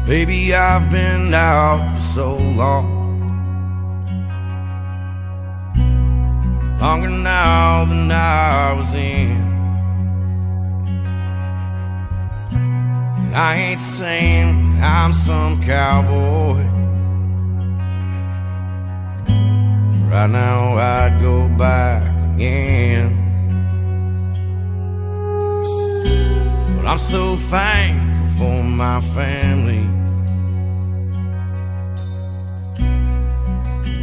Baby, I've been out for so long, longer now than I was in. And I ain't saying I'm some cowboy. Right now I'd go back again. But I'm so thankful for my family,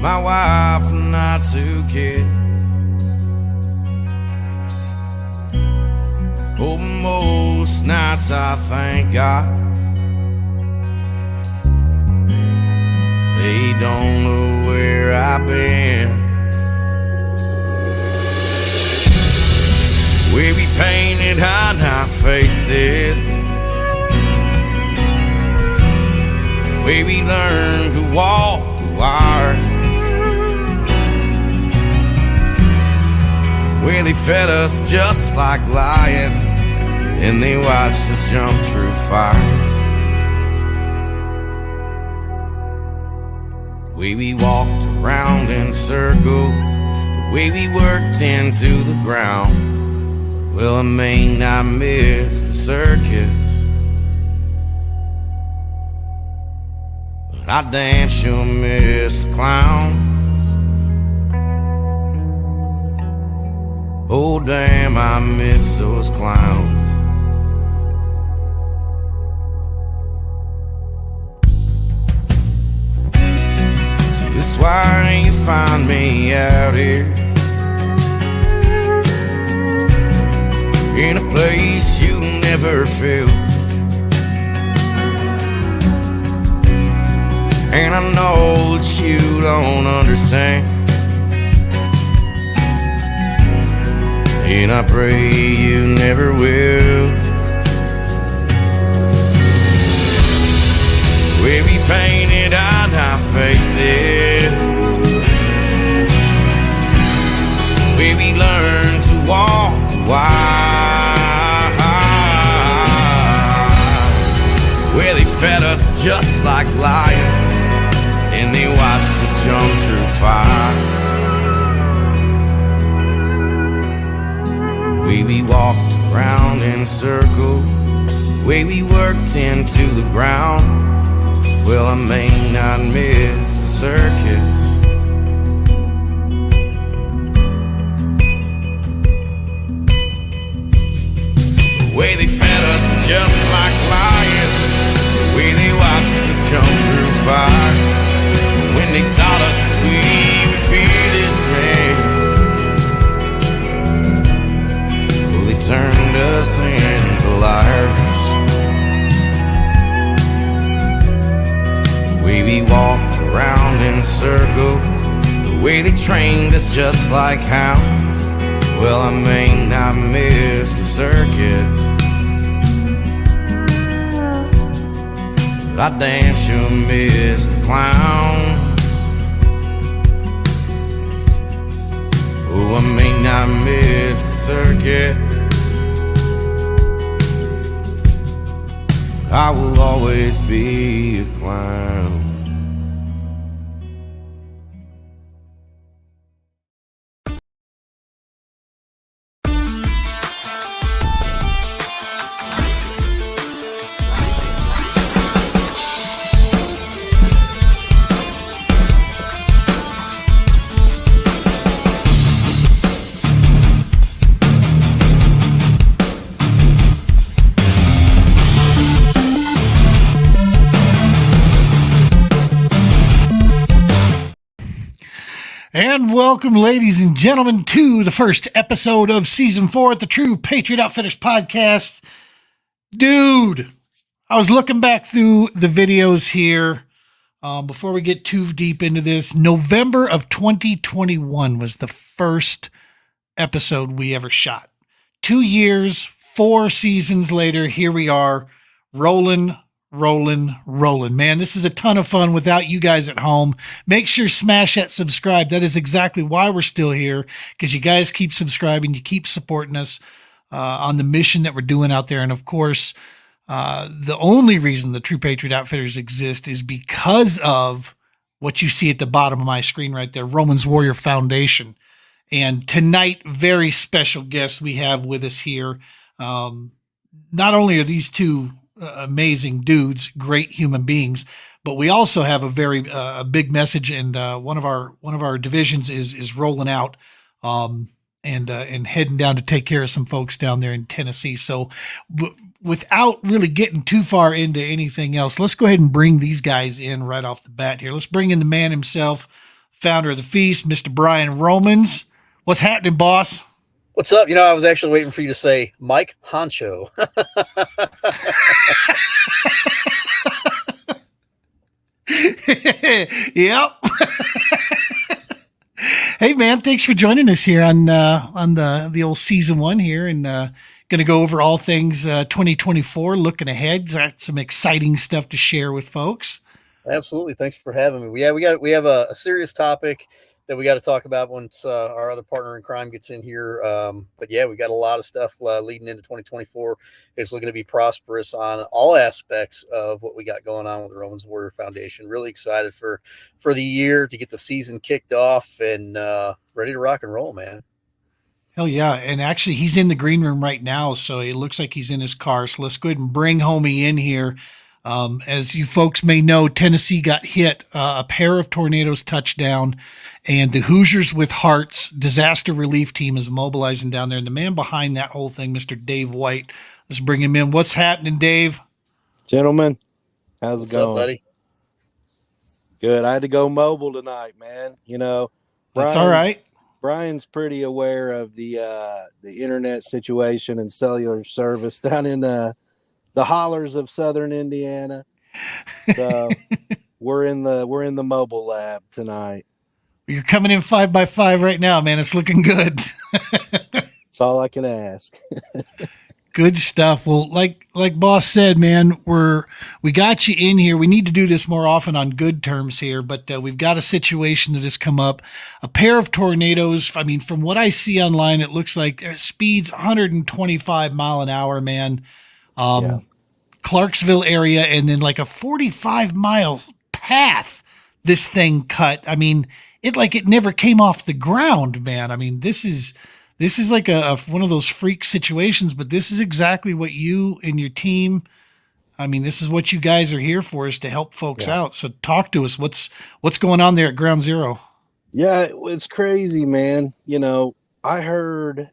my wife and our 2 kids. Oh, most nights I thank God they don't know where I've been. We be painted on our faces, we be learn to walk the wire, where they fed us just like lions, and they watched us jump through fire. The way we walked around in circles, the way we worked into the ground. Well, I may not miss the circus, but I damn sure miss the clown. Oh, damn, I miss those clowns. That's why you find me out here in a place you never felt. And I know that you don't understand, and I pray you never will. We be painted on our faces, we be learn to walk wild, where they fed us just like lions, and they watched us jump through fire. We be walked around in circles, the way we worked into the ground. Well, I may not miss the circus, the way they fed us just like lions, the way they watched us jump through fire. When they taught us we would fear this man, well, they turned us into liars. We be walked around in circles, the way they trained us just like hounds. Well, I may not miss the circus, but I damn sure miss the clown. Oh, I may not miss the circus, I will always be a clown. And welcome, ladies and gentlemen, to the first episode of Season 4 at the True Patriot Outfitters Podcast. Dude, I was looking back through the videos here before we get too deep into this. November of 2021 was the first episode we ever shot. 2 years, 4 seasons later, here we are, rolling rolling. Man, this is a ton of fun without you guys at home. Make sure smash that subscribe. That is exactly why we're still here, because you guys keep subscribing, you keep supporting us on the mission that we're doing out there. And of course, the only reason the True Patriot Outfitters exist is because of what you see at the bottom of my screen right there, Romans Warrior Foundation. And tonight, very special guest we have with us here. Not only are these two amazing dudes, great human beings, but we also have a very big message. And one of our divisions is rolling out and heading down to take care of some folks down there in Tennessee. So, without really getting too far into anything else, let's go ahead and bring these guys in right off the bat here. Let's bring in the man himself, founder of the feast, Mr. Brian Romans. What's happening, boss? What's up? I was actually waiting for you to say Mike Honcho. Yep. Hey, man, thanks for joining us here on the old season 1 here, and going to go over all things 2024. Looking ahead, got some exciting stuff to share with folks. Absolutely, thanks for having me. Yeah, we have a serious topic that we got to talk about once our other partner in crime gets in here. But yeah, we got a lot of stuff leading into 2024. It's looking to be prosperous on all aspects of what we got going on with the Romans Warrior Foundation. Really excited for the year, to get the season kicked off and ready to rock and roll, man. Hell yeah. And actually, he's in the green room right now, so it looks like he's in his car. So let's go ahead and bring homie in here. As you folks may know, Tennessee got hit. A pair of tornadoes touched down, and the Hoosiers with Hearts disaster relief team is mobilizing down there. And the man behind that whole thing, Mr. Dave White, let's bring him in. What's happening, Dave? Gentlemen, how's it going? What's up, buddy? Good. I had to go mobile tonight, man. That's all right. Brian's pretty aware of the internet situation and cellular service down in the hollers of southern Indiana. So we're in the mobile lab tonight. You're coming in 5x5 right now, man. It's looking good. That's all I can ask. Good stuff. Well, like boss said, man, we got you in here. We need to do this more often on good terms here, but we've got a situation that has come up. A pair of tornadoes. I mean, from what I see online, it looks like speeds 125 mile an hour, man. Yeah. Clarksville area, and then like a 45-mile path this thing cut. I mean, it never came off the ground, man. I mean, this is like a one of those freak situations, but this is exactly what you and your team, I mean, this is what you guys are here for, is to help folks out. So talk to us. What's going on there at Ground Zero? Yeah, it's crazy, man. I heard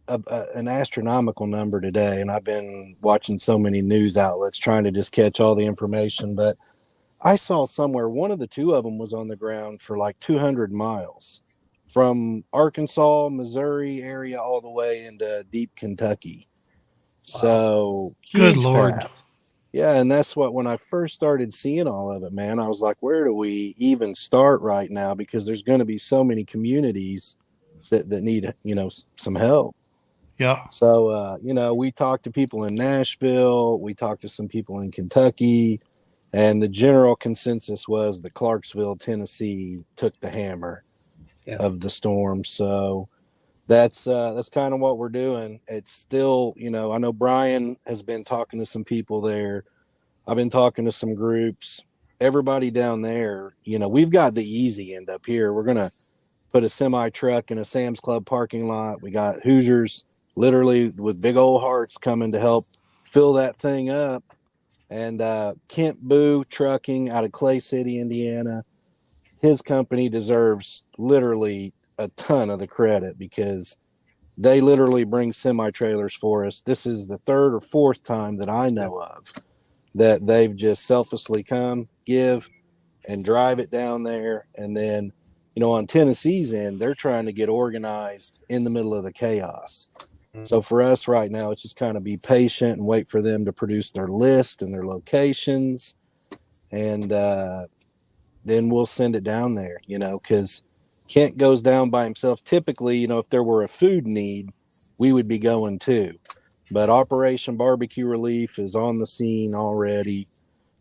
an astronomical number today, and I've been watching so many news outlets trying to just catch all the information, but I saw somewhere one of the two of them was on the ground for like 200 miles from Arkansas, Missouri area all the way into deep Kentucky. So good Lord. Path. Yeah, and that's when I first started seeing all of it, man, I was like, where do we even start right now? Because there's going to be so many communities that need, some help. Yeah. So, we talked to people in Nashville, we talked to some people in Kentucky, and the general consensus was that Clarksville, Tennessee took the hammer of the storm. So that's kind of what we're doing. It's still, I know Brian has been talking to some people there. I've been talking to some groups. Everybody down there, we've got the easy end up here. We're going to put a semi truck in a Sam's Club parking lot. We got Hoosiers literally with big old hearts coming to help fill that thing up. And Kent Boo Trucking out of Clay City, Indiana, his company deserves literally a ton of the credit, because they literally bring semi-trailers for us. This is the third or fourth time that I know of that they've just selflessly come, give, and drive it down there. And then, on Tennessee's end, they're trying to get organized in the middle of the chaos. So for us right now, it's just kind of be patient and wait for them to produce their list and their locations. And then we'll send it down there, because Kent goes down by himself. Typically, if there were a food need, we would be going too. But Operation Barbecue Relief is on the scene already.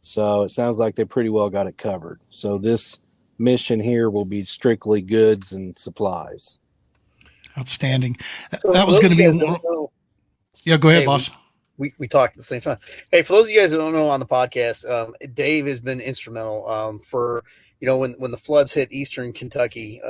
So it sounds like they pretty well got it covered. So this mission here will be strictly goods and supplies. Outstanding. So That for was those going of to you be guys that don't know, yeah. Go ahead, hey, boss. we talked at the same time. Hey, for those of you guys that don't know on the podcast, Dave has been instrumental for when the floods hit Eastern Kentucky.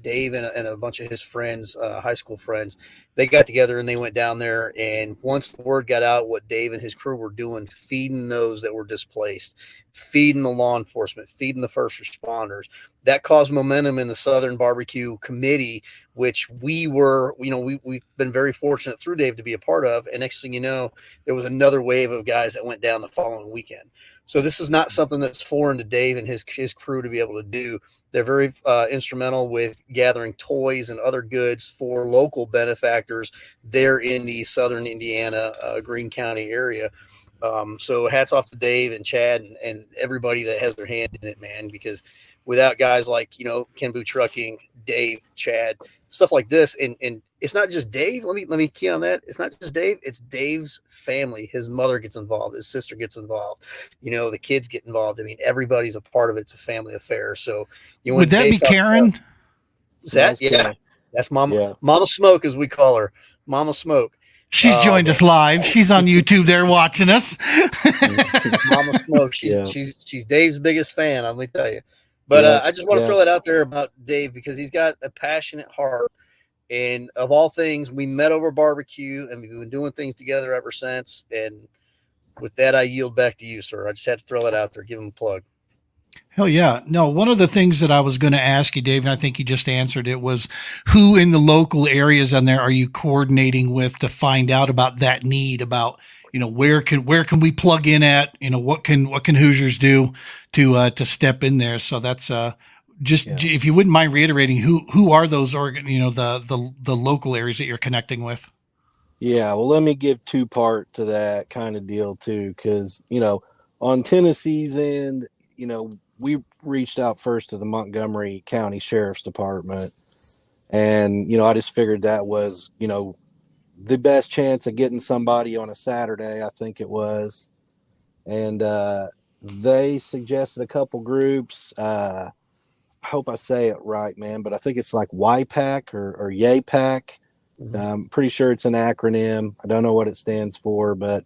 Dave and a bunch of his friends, high school friends, they got together and they went down there. And once the word got out, what Dave and his crew were doing, feeding those that were displaced, feeding the law enforcement, feeding the first responders, that caused momentum in the Southern Barbecue Committee, which we've been very fortunate through Dave to be a part of. And next thing you know, there was another wave of guys that went down the following weekend. So this is not something that's foreign to Dave and his crew to be able to do. They're very instrumental with gathering toys and other goods for local benefactors there in the Southern Indiana, Greene County area. So hats off to Dave and Chad and everybody that has their hand in it, man, because without guys like, Ken Boo Trucking, Dave, Chad, stuff like this. And it's not just Dave. Let me key on that. It's not just Dave. It's Dave's family. His mother gets involved. His sister gets involved. The kids get involved. I mean, everybody's a part of it. It's a family affair. So Would that be Karen? Is that? Yeah. Karen. That's Mama. Yeah. Mama Smoke, as we call her. Mama Smoke. She's joined us live. She's on YouTube there watching us. Mama Smoke. She's Dave's biggest fan, let me tell you. But I just want to throw that out there about Dave because he's got a passionate heart. And of all things, we met over barbecue and we've been doing things together ever since. And with that, I yield back to you, sir. I just had to throw that out there, give him a plug. Hell yeah. No, one of the things that I was going to ask you, Dave, and I think you just answered it, was who in the local areas on there are you coordinating with to find out about that need, about, where can we plug in at, what can Hoosiers do to step in there? So that's if you wouldn't mind reiterating who are those the local areas that you're connecting with. Yeah, well, let me give two part to that kind of deal too, because on Tennessee's end, we reached out first to the Montgomery County Sheriff's Department, and I just figured that was the best chance of getting somebody on a Saturday, I think it was, and they suggested a couple groups. I hope I say it right, man, but I think it's like YPAC or YAPAC. I'm pretty sure it's an acronym. I don't know what it stands for, but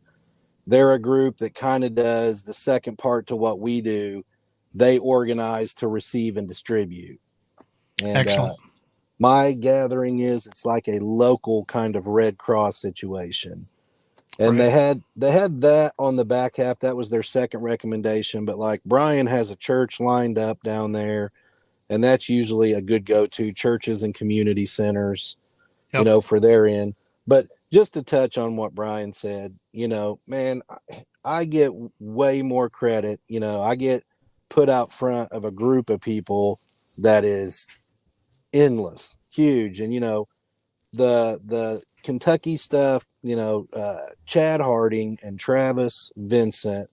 they're a group that kind of does the second part to what we do. They organize to receive and distribute. And excellent. My gathering is it's like a local kind of Red Cross situation. And right. they had that on the back half. That was their second recommendation. But like Brian has a church lined up down there, and that's usually a good go-to, churches and community centers, for their end. But just to touch on what Brian said, man, I get way more credit. I get put out front of a group of people that is endless, huge. And, the Kentucky stuff, Chad Harding and Travis Vincent,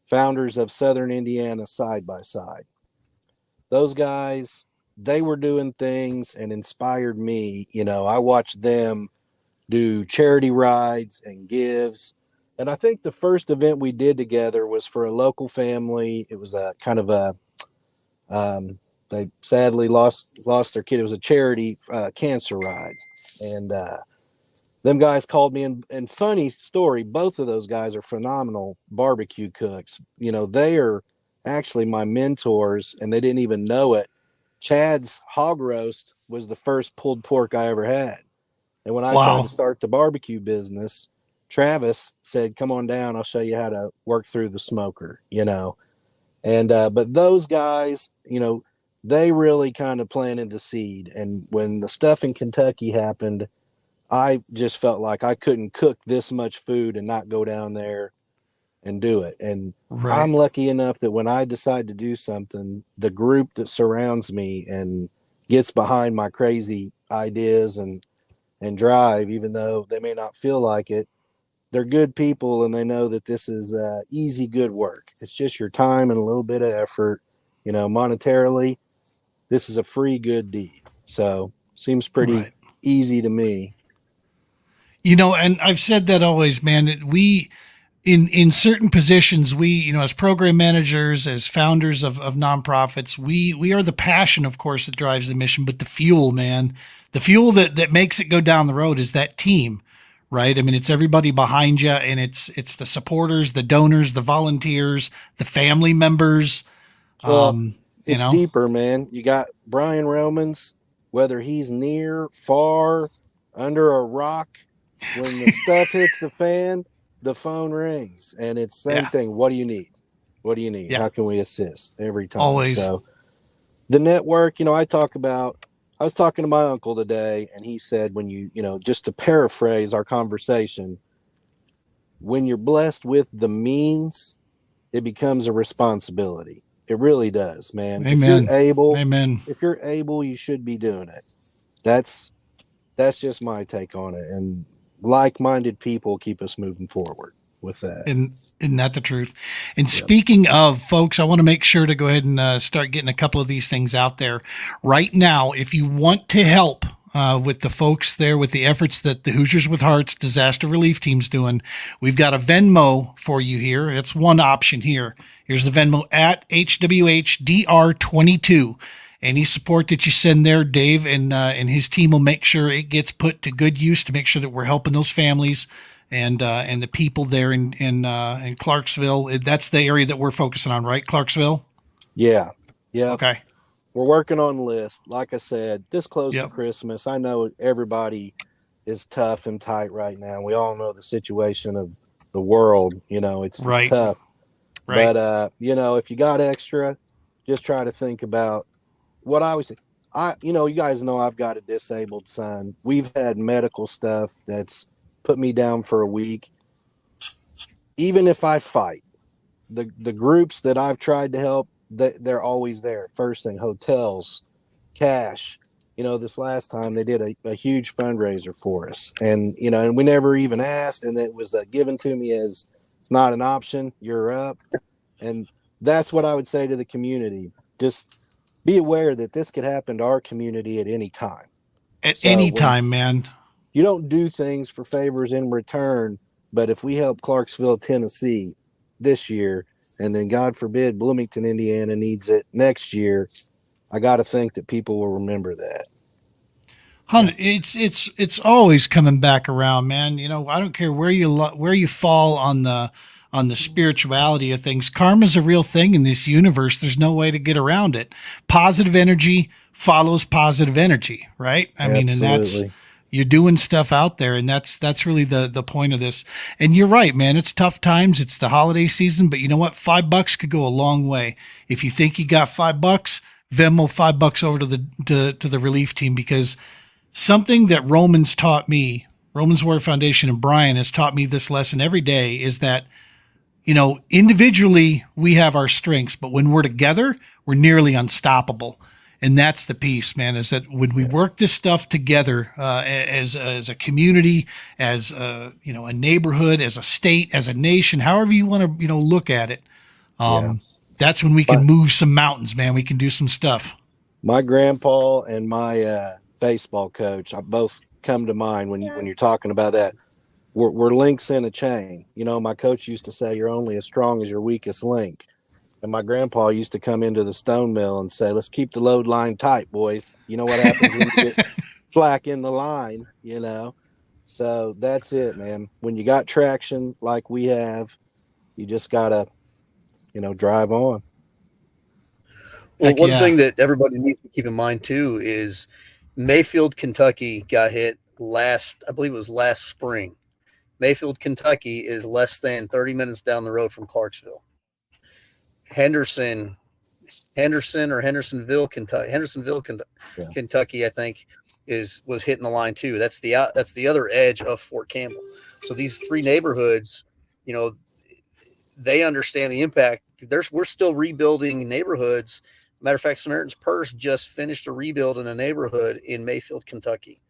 founders of Southern Indiana Side by Side. Those guys, they were doing things and inspired me. I watched them do charity rides and gives. And I think the first event we did together was for a local family. It was a kind of a, they sadly lost their kid. It was a charity cancer ride. And them guys called me, and funny story, both of those guys are phenomenal barbecue cooks. They are actually my mentors, and they didn't even know it. Chad's hog roast was the first pulled pork I ever had. And when I tried to start the barbecue business, Travis said, come on down, I'll show you how to work through the smoker, And, but those guys, they really kind of planted the seed. And when the stuff in Kentucky happened, I just felt like I couldn't cook this much food and not go down there and do it. And I'm lucky enough that when I decide to do something, the group that surrounds me and gets behind my crazy ideas and drive, even though they may not feel like it, they're good people and they know that this is easy, good work. It's just your time and a little bit of effort, monetarily. This is a free good deed. So seems pretty easy to me. And I've said that always, man. in certain positions, we, you know, as program managers, as founders of nonprofits, we are the passion, of course, that drives the mission, but the fuel, man, the fuel that makes it go down the road is that team, right? I mean, it's everybody behind you, and it's the supporters, the donors, the volunteers, the family members. Well, You it's know, deeper, man. You got Brian Romans, whether he's near, far, under a rock, when the stuff hits the fan, the phone rings, and it's same yeah, thing. What do you need? What do you need? yeah, How can we assist every time? always, So the network, you know, I was talking to my uncle today, and he said, when you know, just to paraphrase our conversation, when you're blessed with the means, it becomes a responsibility. It really does, man. amen, amen. If you're able, you should be doing it. That's that's just my take on it. And like-minded people keep us moving forward with that. And isn't that the truth? And speaking of, folks, I want to make sure to go ahead and start getting a couple of these things out there right now. If you want to help with the folks there, with the efforts that the Hoosiers with Hearts disaster relief team's doing, we've got a Venmo for you here. It's one option here. Here's the Venmo at HWHDR22. Any support that you send there, Dave and his team will make sure it gets put to good use to make sure that we're helping those families and the people there in Clarksville. That's the area that we're focusing on, right? Clarksville. Yeah. Yeah. Okay. We're working on the list. Like I said, this close to Yep. Christmas, I know everybody is tough and tight right now. We all know the situation of the world. You know, it's Right. tough. Right. But you know, if you got extra, just try to think about what I always say. You know, you guys know I've got a disabled son. We've had medical stuff that's put me down for a week. Even if I fight, the groups that I've tried to help, they're always there. First thing, hotels, cash. You know, this last time they did a huge fundraiser for us, and you know, and we never even asked, and it was given to me as it's not an option. You're up, and that's what I would say to the community. Just be aware that this could happen to our community at any time. At So any when time, man. you don't do things for favors in return, but if we help Clarksville, Tennessee this year, and then God forbid Bloomington, Indiana needs it next year, I got to think that people will remember that. It's always coming back around, man. You know, I don't care where you fall on the spirituality of things. Karma's a real thing in this universe. There's no way to get around it. Positive energy follows positive energy, right? I mean, and that's Absolutely. you're doing stuff out there, and that's really the point of this. And you're right, man. It's tough times. It's the holiday season, but you know what? $5 could go a long way. If you think you got $5, Venmo $5 over to the relief team, because something that Romans taught me, Romans Warrior Foundation, and Brian has taught me this lesson every day, is that, you know, individually we have our strengths, but when we're together, we're nearly unstoppable. And that's the piece, man, is that when we work this stuff together as a community, as you know, a neighborhood, as a state, as a nation, however you want to, you know, look at it, Yeah. that's when we can move some mountains, man. We can do some stuff. My grandpa and my baseball coach, both come to mind when you're talking about that. We're links in a chain. You know, my coach used to say, "You're only as strong as your weakest link." And my grandpa used to come into the stone mill and say, "Let's keep the load line tight, boys. You know what happens when you get flack in the line, you know?" So that's it, man. When you got traction like we have, you just got to, you know, drive on. Well, Heck one yeah. thing that everybody needs to keep in mind too is Mayfield, Kentucky got hit I believe it was last spring. Mayfield, Kentucky is less than 30 minutes down the road from Clarksville. Hendersonville, Yeah. Kentucky, I think was hitting the line too. That's the other edge of Fort Campbell. So these three neighborhoods, you know, they understand the impact. We're still rebuilding neighborhoods. Matter of fact, Samaritan's Purse just finished a rebuild in a neighborhood in Mayfield, Kentucky.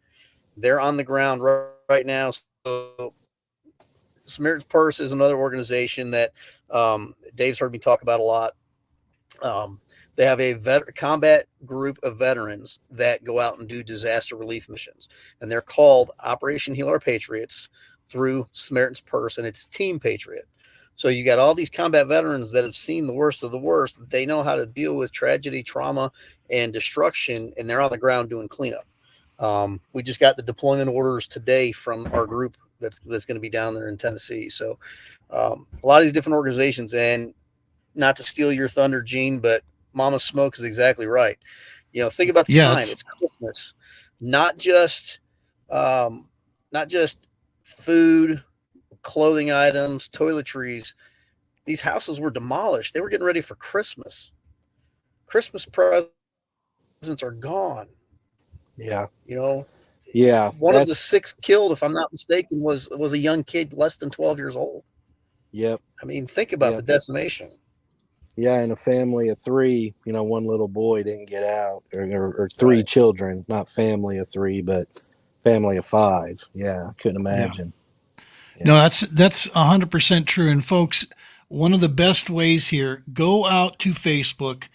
They're on the ground right now. So Samaritan's Purse is another organization that Dave's heard me talk about a lot. They have a combat group of veterans that go out and do disaster relief missions, and they're called Operation Heal Our Patriots through Samaritan's Purse, and it's Team Patriot. So you got all these combat veterans that have seen the worst of the worst. They know how to deal with tragedy, trauma, and destruction, and they're on the ground doing cleanup. We just got the deployment orders today from our group that's going to be down there in Tennessee. So a lot of these different organizations, and not to steal your thunder, Gene, but Mama Smoke is exactly right. You know, think about the time. It's Christmas, not just food, clothing items, toiletries. These houses were demolished. They were getting ready for Christmas. Christmas presents are gone. Yeah. You know, yeah. One of the 6 killed, if I'm not mistaken, was a young kid less than 12 years old. Yep. I mean, think about the decimation. Yeah, in a family of 3, you know, one little boy didn't get out, or 3 children, not family of 3, but family of 5. Yeah, couldn't imagine. Yeah. No, that's 100% true. And folks, one of the best ways here, go out to Facebook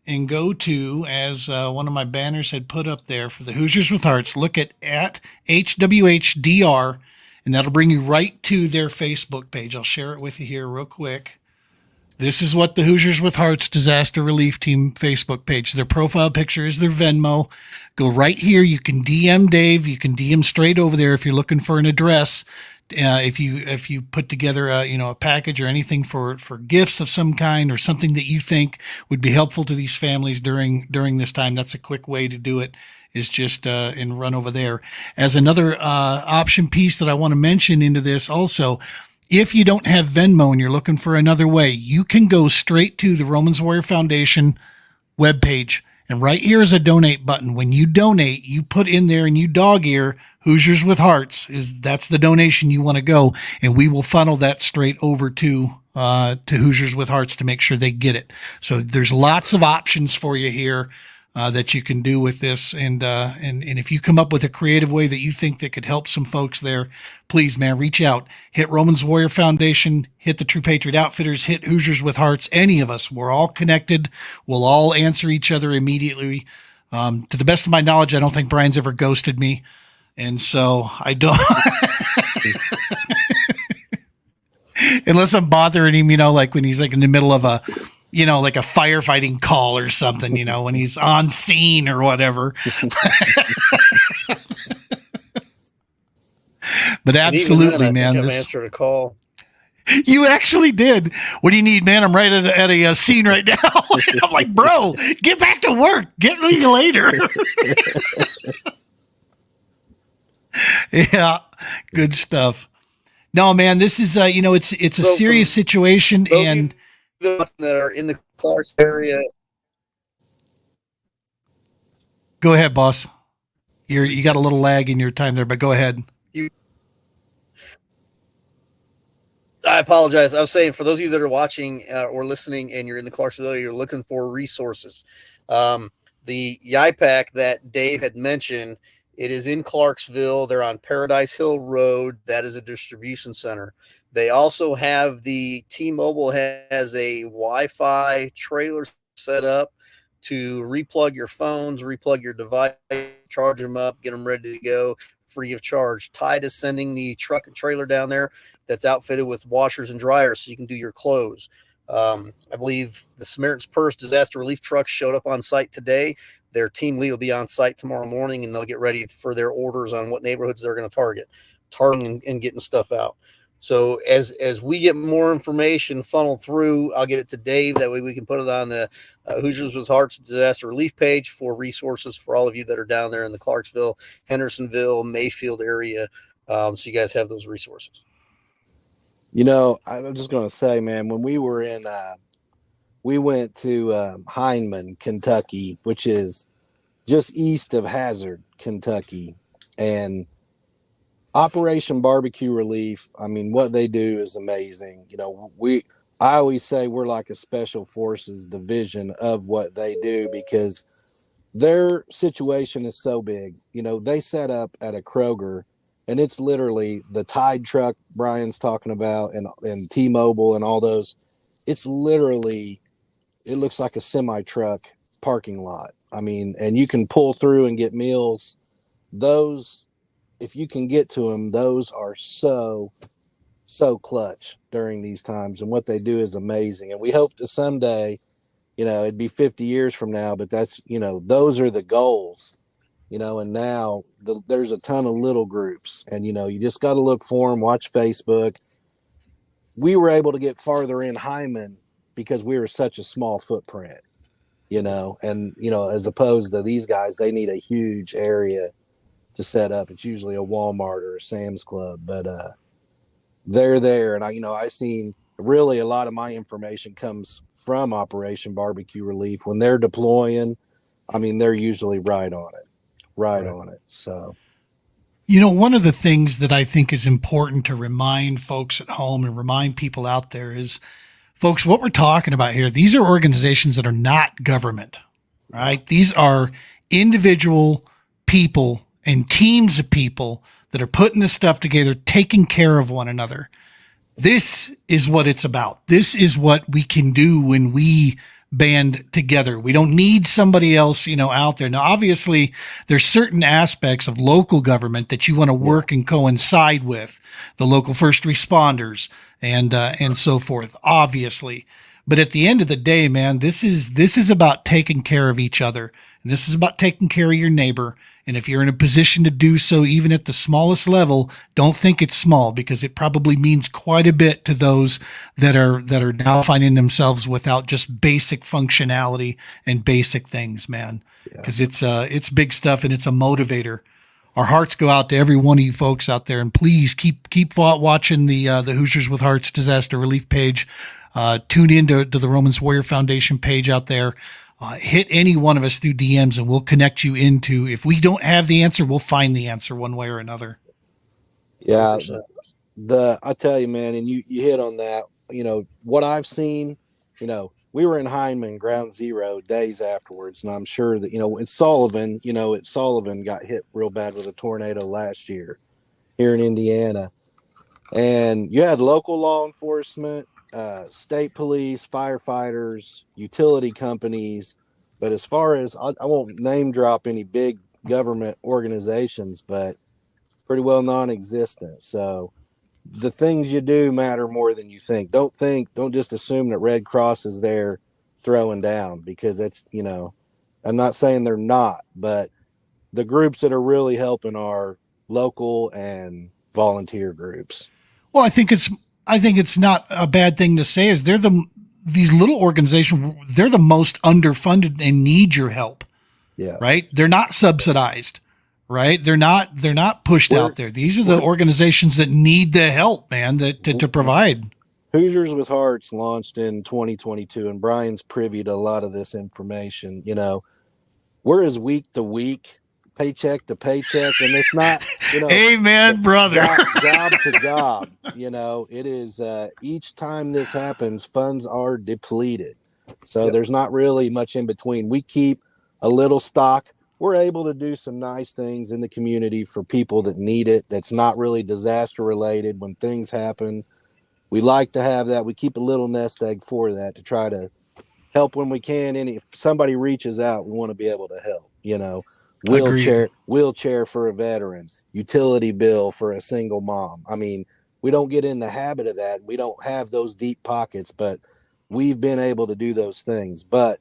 and go to, as one of my banners had put up there for the Hoosiers with Hearts, look at HWHDR, and that'll bring you right to their Facebook page. I'll share it with you here real quick. This is what the Hoosiers with Hearts Disaster Relief Team Facebook page. Their profile picture is their Venmo. Go right here. You can DM Dave. You can DM straight over there if you're looking for an address. If you put together a package or anything for gifts of some kind, or something that you think would be helpful to these families during this time, that's a quick way to do it, is just and run over there. As another option piece that I want to mention into this also, if you don't have Venmo and you're looking for another way, you can go straight to the Romans Warrior Foundation webpage. And right here is a donate button. When you donate, you put in there and you dog ear Hoosiers with Hearts. That's the donation you want to go. And we will funnel that straight over to Hoosiers with Hearts to make sure they get it. So there's lots of options for you here that you can do with this. And if you come up with a creative way that you think that could help some folks there, please, man, reach out. Hit Romans Warrior Foundation, hit the True Patriot Outfitters, hit Hoosiers with Hearts. Any of us, we're all connected. We'll all answer each other immediately. To the best of my knowledge, I don't think Brian's ever ghosted me. And so I don't, unless I'm bothering him, like when he's like in the middle of like a firefighting call or something, when he's on scene or whatever. But absolutely, man. I've answered a call. You actually did. What do you need, man? I'm right at a scene right now. I'm like, bro, get back to work. Get me later. Yeah, good stuff. No, man, this is it's a serious situation, and that are in the Clarks area. Go ahead, boss. You got a little lag in your time there, but go ahead. I apologize. I was saying, for those of you that are watching or listening and you're in the Clarksville area, you're looking for resources. The YPAC that Dave had mentioned, it is in Clarksville. They're on Paradise Hill Road. That is a distribution center. They also have the T-Mobile has a Wi-Fi trailer set up to replug your phones, replug your device, charge them up, get them ready to go free of charge. Tide is sending the truck and trailer down there that's outfitted with washers and dryers so you can do your clothes. I believe the Samaritan's Purse disaster relief truck showed up on site today. Their team lead will be on site tomorrow morning, and they'll get ready for their orders on what neighborhoods they're going to target and getting stuff out. So as we get more information funneled through, I'll get it to Dave. That way we can put it on the Hoosiers with Hearts disaster relief page for resources for all of you that are down there in the Clarksville, Hendersonville, Mayfield area. So you guys have those resources. I'm just going to say, man, when we were we went to Hindman, Kentucky, which is just east of Hazard, Kentucky, and Operation Barbecue Relief. I mean, what they do is amazing. I always say we're like a special forces division of what they do, because their situation is so big. They set up at a Kroger, and it's literally the Tide truck Brian's talking about, and T-Mobile and all those. It's literally, it looks like a semi-truck parking lot. I mean, and you can pull through and get meals. Those, if you can get to them, those are so so clutch during these times, and what they do is amazing. And we hope to someday, it'd be 50 years from now, but that's, those are the goals, and now there's a ton of little groups, and, you just got to look for them, watch Facebook. We were able to get farther in Hyman because we were such a small footprint, and, as opposed to these guys, they need a huge area to set up. It's usually a Walmart or a Sam's Club, but, they're there. And I seen really a lot of my information comes from Operation Barbecue Relief. When they're deploying, they're usually right on it. So, one of the things that I think is important to remind folks at home and remind people out there is, folks, what we're talking about here, these are organizations that are not government, right? These are individual people and teams of people that are putting this stuff together, taking care of one another. This is what it's about. This is what we can do when we band together. We don't need somebody else, out there. Now, obviously, there's certain aspects of local government that you want to work and coincide with, the local first responders and so forth, obviously. But at the end of the day, man, this is about taking care of each other. And this is about taking care of your neighbor. And if you're in a position to do so, even at the smallest level, don't think it's small, because it probably means quite a bit to those that are now finding themselves without just basic functionality and basic things, man. Because it's big stuff, and it's a motivator. Our hearts go out to every one of you folks out there, and please keep watching the Hoosiers with Hearts disaster relief page. Tune in to the Romans Warrior Foundation page out there. Hit any one of us through DMs, and we'll connect you into, if we don't have the answer, we'll find the answer one way or another. Yeah. 100%. I tell you, man, and you hit on that, what I've seen, we were in Hyman ground zero days afterwards. And I'm sure that, Sullivan got hit real bad with a tornado last year here in Indiana. And you had local law enforcement, state police, firefighters, utility companies. But as far as, I won't name drop any big government organizations, but pretty well non-existent. So the things you do matter more than you think. Don't just assume that Red Cross is there throwing down, because that's, I'm not saying they're not, but the groups that are really helping are local and volunteer groups. Well, I think it's not a bad thing to say, is these little organizations, they're the most underfunded and need your help. Yeah. Right. They're not subsidized, right? They're not pushed out there. These are the organizations that need the help, man, to provide. Hoosiers with Hearts launched in 2022, and Brian's privy to a lot of this information. We're as week to week, paycheck to paycheck, and it's not, Amen, brother. job to job. It is each time this happens, funds are depleted. So there's not really much in between. We keep a little stock. We're able to do some nice things in the community for people that need it. That's not really disaster related. When things happen, we like to have that. We keep a little nest egg for that, to try to help when we can. And if somebody reaches out, we want to be able to help. Wheelchair for a veteran, utility bill for a single mom. We don't get in the habit of that. We don't have those deep pockets, but we've been able to do those things. But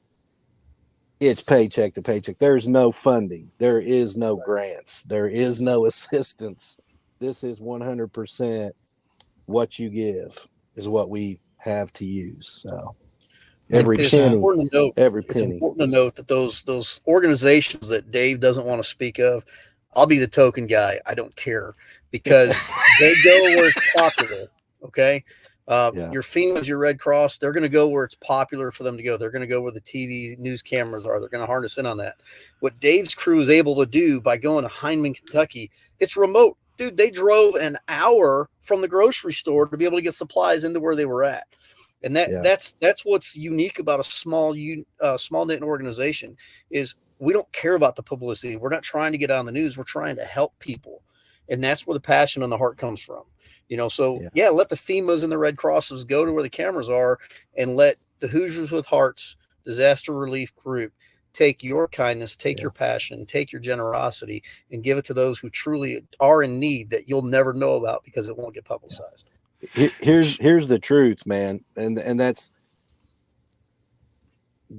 it's paycheck to paycheck. There's no funding. There is no grants. There is no assistance. This is 100% what you give is what we have to use. So It's important to note that those organizations that Dave doesn't want to speak of, I'll be the token guy. I don't care, because they go where it's popular. Okay. Your FEMA's, your Red Cross, they're going to go where it's popular for them to go. They're going to go where the TV news cameras are. They're going to harness in on that. What Dave's crew is able to do by going to Hyman, Kentucky, it's remote. Dude, they drove an hour from the grocery store to be able to get supplies into where they were at. And that's what's unique about a small knit organization, is we don't care about the publicity. We're not trying to get on the news. We're trying to help people. And that's where the passion and the heart comes from. Let the FEMAs and the Red Crosses go to where the cameras are, and let the Hoosiers with Hearts disaster relief group take your kindness, take your passion, take your generosity, and give it to those who truly are in need that you'll never know about because it won't get publicized. Here's the truth, man, and that's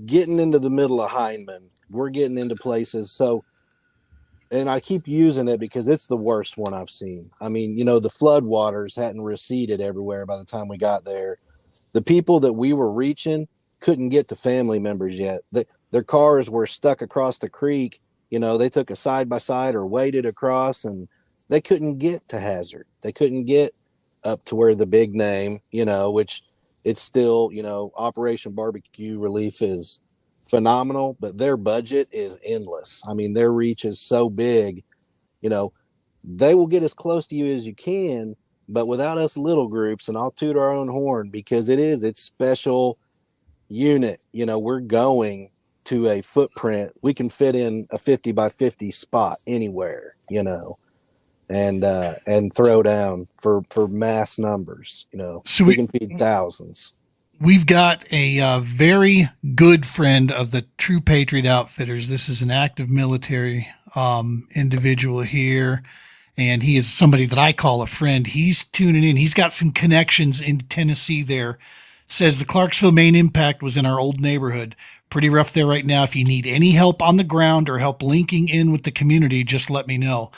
getting into the middle of Hindman. We're getting into places. So, and I keep using it because it's the worst one I've seen. I mean, the flood waters hadn't receded everywhere by the time we got there. The people that we were reaching couldn't get to family members yet. Their cars were stuck across the creek. They took a side by side or waded across, and they couldn't get to Hazard. They couldn't get up to where the big name, which it's still, Operation Barbecue Relief is phenomenal, but their budget is endless. I mean, their reach is so big, they will get as close to you as you can, but without us little groups, and I'll toot our own horn because it's special unit. We're going to a footprint. We can fit in a 50 by 50 spot anywhere, and throw down for mass numbers. So we can feed thousands. We've got a very good friend of the True Patriot Outfitters. This is an active military individual here, and he is somebody that I call a friend. He's tuning in. He's got some connections in Tennessee there. Says the Clarksville main impact was in our old neighborhood. Pretty rough there right now. If you need any help on the ground or help linking in with the community, just let me know.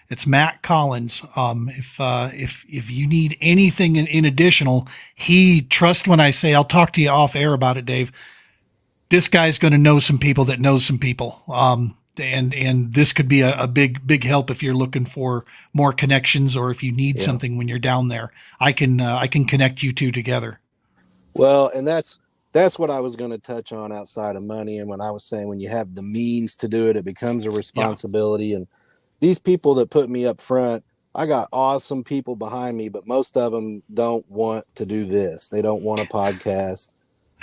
It's Matt Collins. If you need anything in additional, trust when I say, I'll talk to you off air about it, Dave. This guy's going to know some people that know some people. And this could be a big help if you're looking for more connections, or if you need something when you're down there. I can connect you two together. Well, and that's what I was going to touch on outside of money. And when I was saying, when you have the means to do it, it becomes a responsibility. Yeah. And these people that put me up front, I got awesome people behind me, but most of them don't want to do this. They don't want a podcast.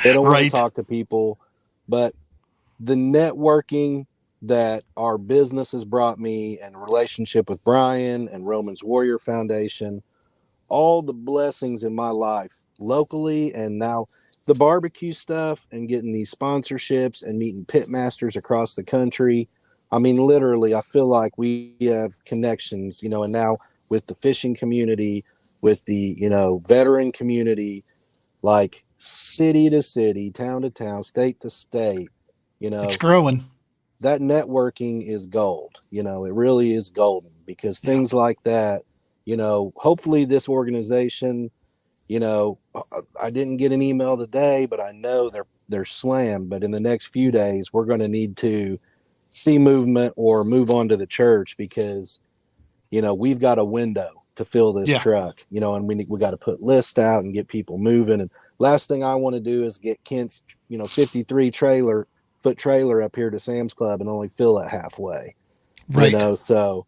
They don't want to talk to people. But the networking that our business has brought me, and relationship with Brian and Roman's Warrior Foundation, all the blessings in my life locally, and now the barbecue stuff, and getting these sponsorships and meeting pit masters across the country. I mean, literally, I feel like we have connections, and now with the fishing community, with the, veteran community, like city to city, town to town, state to state, it's growing. That networking is gold. It really is golden, because things like that, hopefully this organization, I didn't get an email today, but I know they're slammed. But in the next few days, we're going to need to see movement or move on to the church, because, we've got a window to fill this truck, and we got to put lists out and get people moving. And last thing I want to do is get Kent's, 53 foot trailer up here to Sam's Club and only fill it halfway. Right. So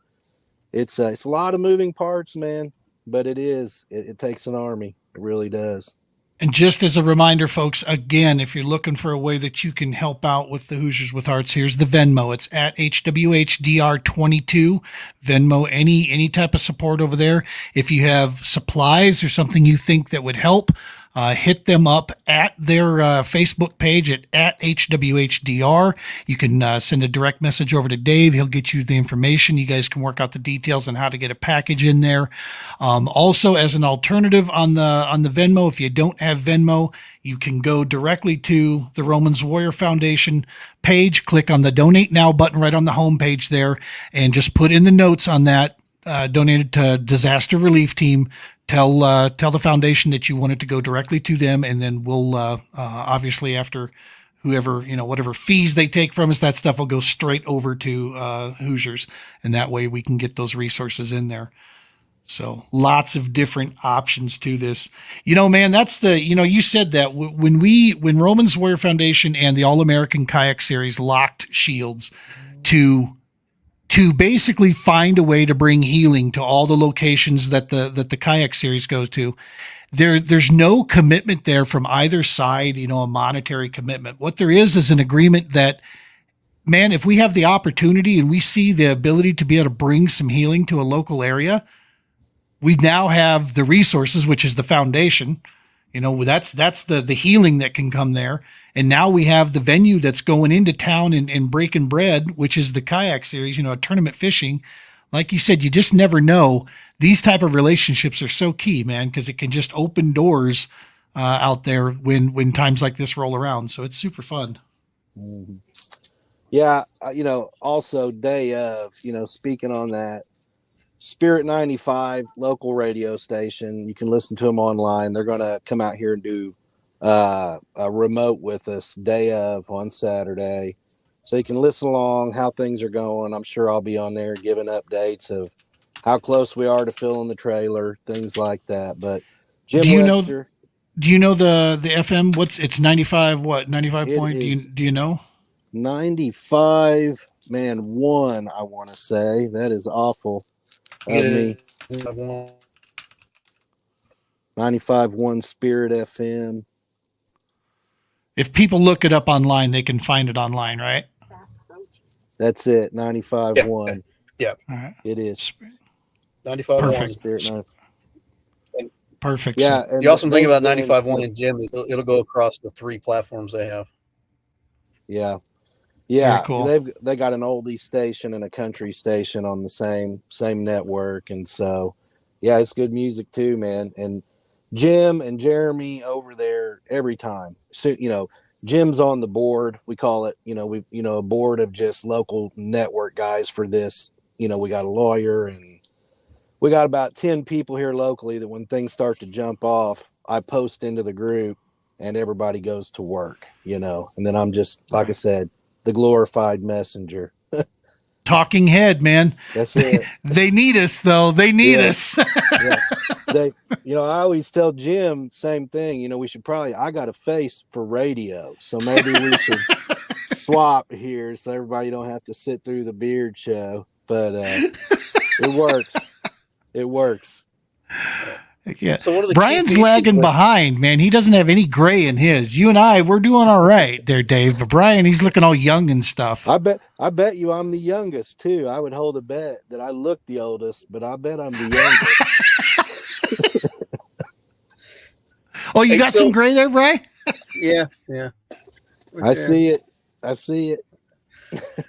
it's a lot of moving parts, man, but it takes an army. It really does. And just as a reminder, folks, again, if you're looking for a way that you can help out with the Hoosiers with Hearts, here's the Venmo. It's at HWHDR22. Venmo, any type of support over there. If you have supplies or something you think that would help, hit them up at their Facebook page at HWHDR. You can send a direct message over to Dave. He'll get you the information. You guys can work out the details on how to get a package in there. Also, as an alternative on the Venmo, if you don't have Venmo, you can go directly to the Romans Warrior Foundation page, click on the Donate Now button right on the home page there, and just put in the notes on that, donated to Disaster Relief Team. Tell the foundation that you want it to go directly to them, and then we'll obviously, after whoever, whatever fees they take from us, that stuff will go straight over to Hoosiers, and that way we can get those resources in there. So lots of different options to this. Man, that's you said that when Romans Warrior Foundation and the All-American Kayak Series locked shields to basically find a way to bring healing to all the locations that the kayak series goes to. There's no commitment there from either side, a monetary commitment. What there is an agreement that, man, if we have the opportunity and we see the ability to be able to bring some healing to a local area, we now have the resources, which is the foundation. That's the healing that can come there. And now we have the venue that's going into town and breaking bread, which is the kayak series, a tournament fishing. like you said, you just never know. These type of relationships are so key, man, because it can just open doors out there when times like this roll around. So it's super fun. Mhm. Yeah, also day of, speaking on that, Spirit 95 local radio station. You can listen to them online. They're going to come out here and do a remote with us day of on Saturday. So you can listen along how things are going. I'm sure I'll be on there giving updates of how close we are to filling the trailer, things like that. But Jim Do you know? Webster, Do you know the FM? It's 95? What 95 it point? is Do you know? 95, man, one, I want to say. That is awful You of get me. it. 95.1 Spirit FM. If people look it up online, they can find it online, right? That's it. Yeah. 95.1. Yeah. All right. It is. 95.1. Perfect. Spirit 95. Perfect. Yeah, So The and awesome thing they've about been, 95.1 and Jim is it'll go across the 3 platforms they have. yeah. very Yeah, cool. they got an oldie station and a country station on the same network, and so yeah, it's good music too, man. And Jim and Jeremy over there every time. So Jim's on the board. We call it, a board of just local network guys for this. We got a lawyer and we got about 10 people here locally that when things start to jump off, I post into the group and everybody goes to work, and then I'm just, like I said, the glorified messenger. Talking head, man. That's it. They need us, though. They need Yeah. us. Yeah. I always tell Jim same thing, we should I got a face for radio. So maybe we should swap here so everybody don't have to sit through the beard show, but it works. It works. Yeah. So one of the Brian's key lagging pieces- behind, man. He doesn't have any gray in his. You and I, we're doing all right there, Dave. But Brian, he's looking all young and stuff. I bet you I'm the youngest too. I would hold a bet that I look the oldest, but I bet I'm the youngest. Oh, you got some gray there, Brian? Yeah. I see it.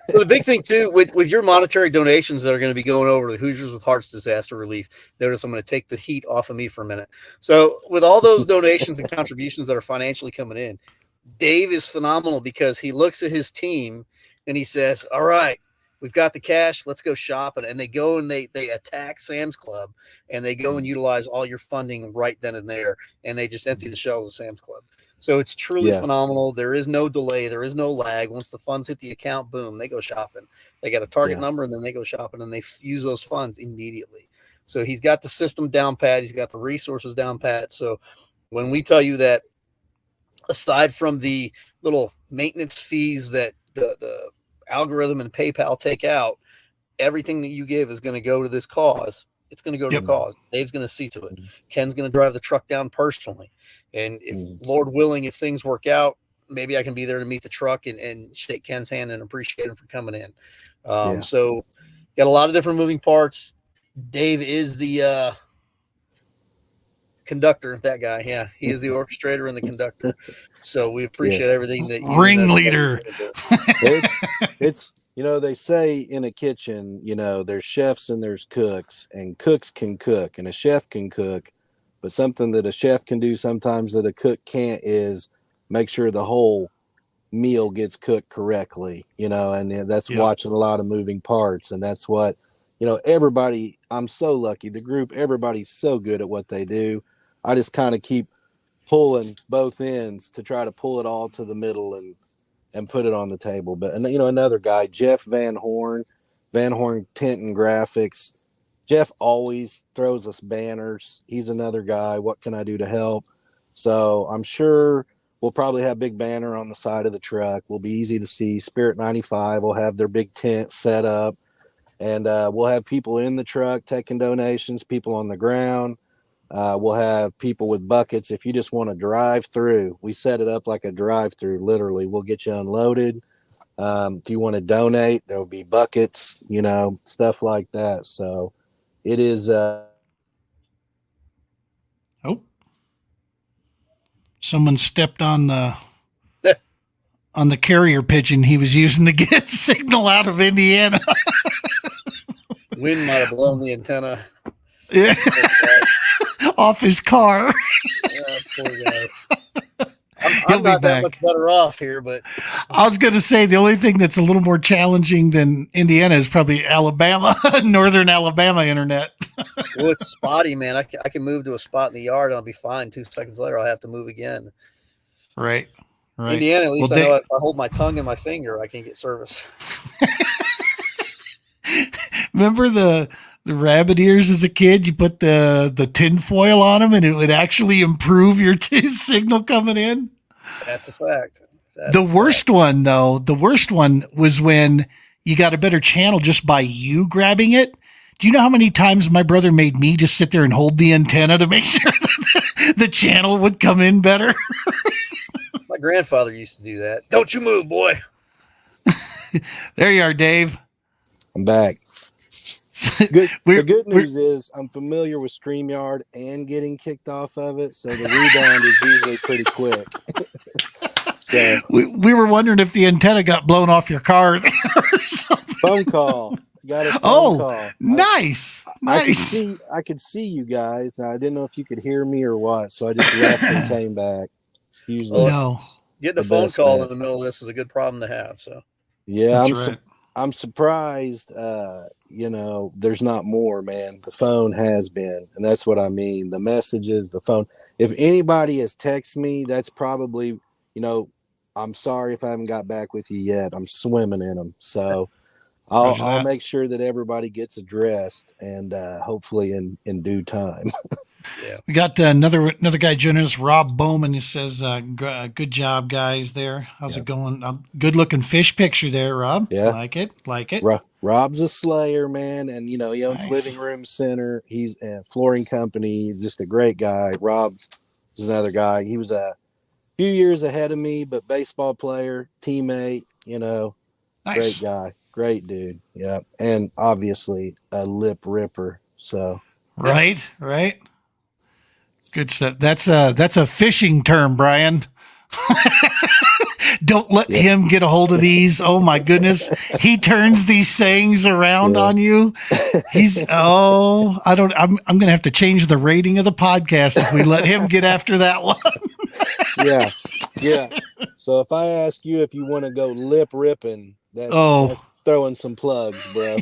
So the big thing too, with your monetary donations that are going to be going over to the Hoosiers with Hearts Disaster Relief. Notice I'm going to take the heat off of me for a minute. So with all those donations and contributions that are financially coming in, Dave is phenomenal because he looks at his team and he says, all right, we've got the cash, let's go shopping. And they go and they attack Sam's Club and they go and utilize all your funding right then and there. And they just empty the shelves of Sam's Club. So it's truly phenomenal. There is no delay. There is no lag. Once the funds hit the account, boom, they go shopping. They got a target number and then they go shopping and they use those funds immediately. So he's got the system down pat. He's got the resources down pat. So when we tell you that aside from the little maintenance fees that the algorithm and PayPal take out, everything that you give is going to go to this cause. It's going to go to the cause. Dave's going to see to it. Ken's going to drive the truck down personally. And if Lord willing, if things work out, maybe I can be there to meet the truck and shake Ken's hand and appreciate him for coming in. So got a lot of different moving parts. Dave is the conductor, that guy. Yeah, he is the orchestrator and the conductor. So we appreciate everything that you ringleader. It's they say in a kitchen, there's chefs and there's cooks, and cooks can cook and a chef can cook, but something that a chef can do sometimes that a cook can't is make sure the whole meal gets cooked correctly, and that's watching a lot of moving parts. And that's what, everybody, I'm so lucky, the group, everybody's so good at what they do. I just kind of keep pulling both ends to try to pull it all to the middle and put it on the table. But another guy, Jeff Van Horn Tent and Graphics. Jeff always throws us banners. He's another guy. What can I do to help? So I'm sure we'll probably have a big banner on the side of the truck. Will be easy to see. Spirit 95 will have their big tent set up, and we'll have people in the truck taking donations, people on the ground. We'll have people with buckets. If you just want to drive through, we set it up like a drive through. Literally, we'll get you unloaded. If you want to donate, there'll be buckets, stuff like that. So it is. Someone stepped on the carrier pigeon he was using to get signal out of Indiana. Wind might have blown the antenna Yeah. Off his car. Poor guy. He'll I'm be not that back. much better off here, but I was going to say the only thing that's a little more challenging than Indiana is probably Alabama, northern Alabama internet. well, it's spotty, man. I can move to a spot in the yard and I'll be fine. 2 seconds later, I'll have to move again. Right. Right. Indiana, at least Well, I know if I hold my tongue in my finger, I can get service. remember the rabbit ears as a kid? You put the tin foil on them and it would actually improve your signal coming in. That's a fact. The worst one was when you got a better channel just by you grabbing it. Do you know how many times my brother made me just sit there and hold the antenna to make sure that the channel would come in better? My grandfather used to do that. Don't you move, boy. There you are, Dave. I'm back. The good news is I'm familiar with StreamYard and getting kicked off of it, so the rebound is usually pretty quick. So we were wondering if the antenna got blown off your car or something. Phone call. Got a phone call. Nice. I could see you guys. Now I didn't know if you could hear me or what, so I just left and came back. It's usually getting a phone call in the middle of this is a good problem to have. So yeah, I'm surprised. There's not more, man. The phone has been, and that's what I mean. The messages, the phone. If anybody has texted me, that's probably, I'm sorry if I haven't got back with you yet. I'm swimming in them, so I'll make sure that everybody gets addressed, and hopefully in due time. Yeah. We got another guy joining us, Rob Bowman. He says, good job, guys, there. How's it going? Good looking fish picture there, Rob. Yeah. Like it. Rob's a slayer, man. And, he owns Living Room Center. He's a flooring company. He's just a great guy. Rob is another guy. He was a few years ahead of me, but baseball player, teammate, Nice. Great guy. Great dude. Yeah. And obviously a lip ripper. So. Right. Good stuff. That's a fishing term, Brian. Don't let him get a hold of these. Oh my goodness. He turns these sayings around on you. I'm going to have to change the rating of the podcast if we let him get after that one. Yeah. So if I ask you if you want to go lip ripping, that's throwing some plugs, bro.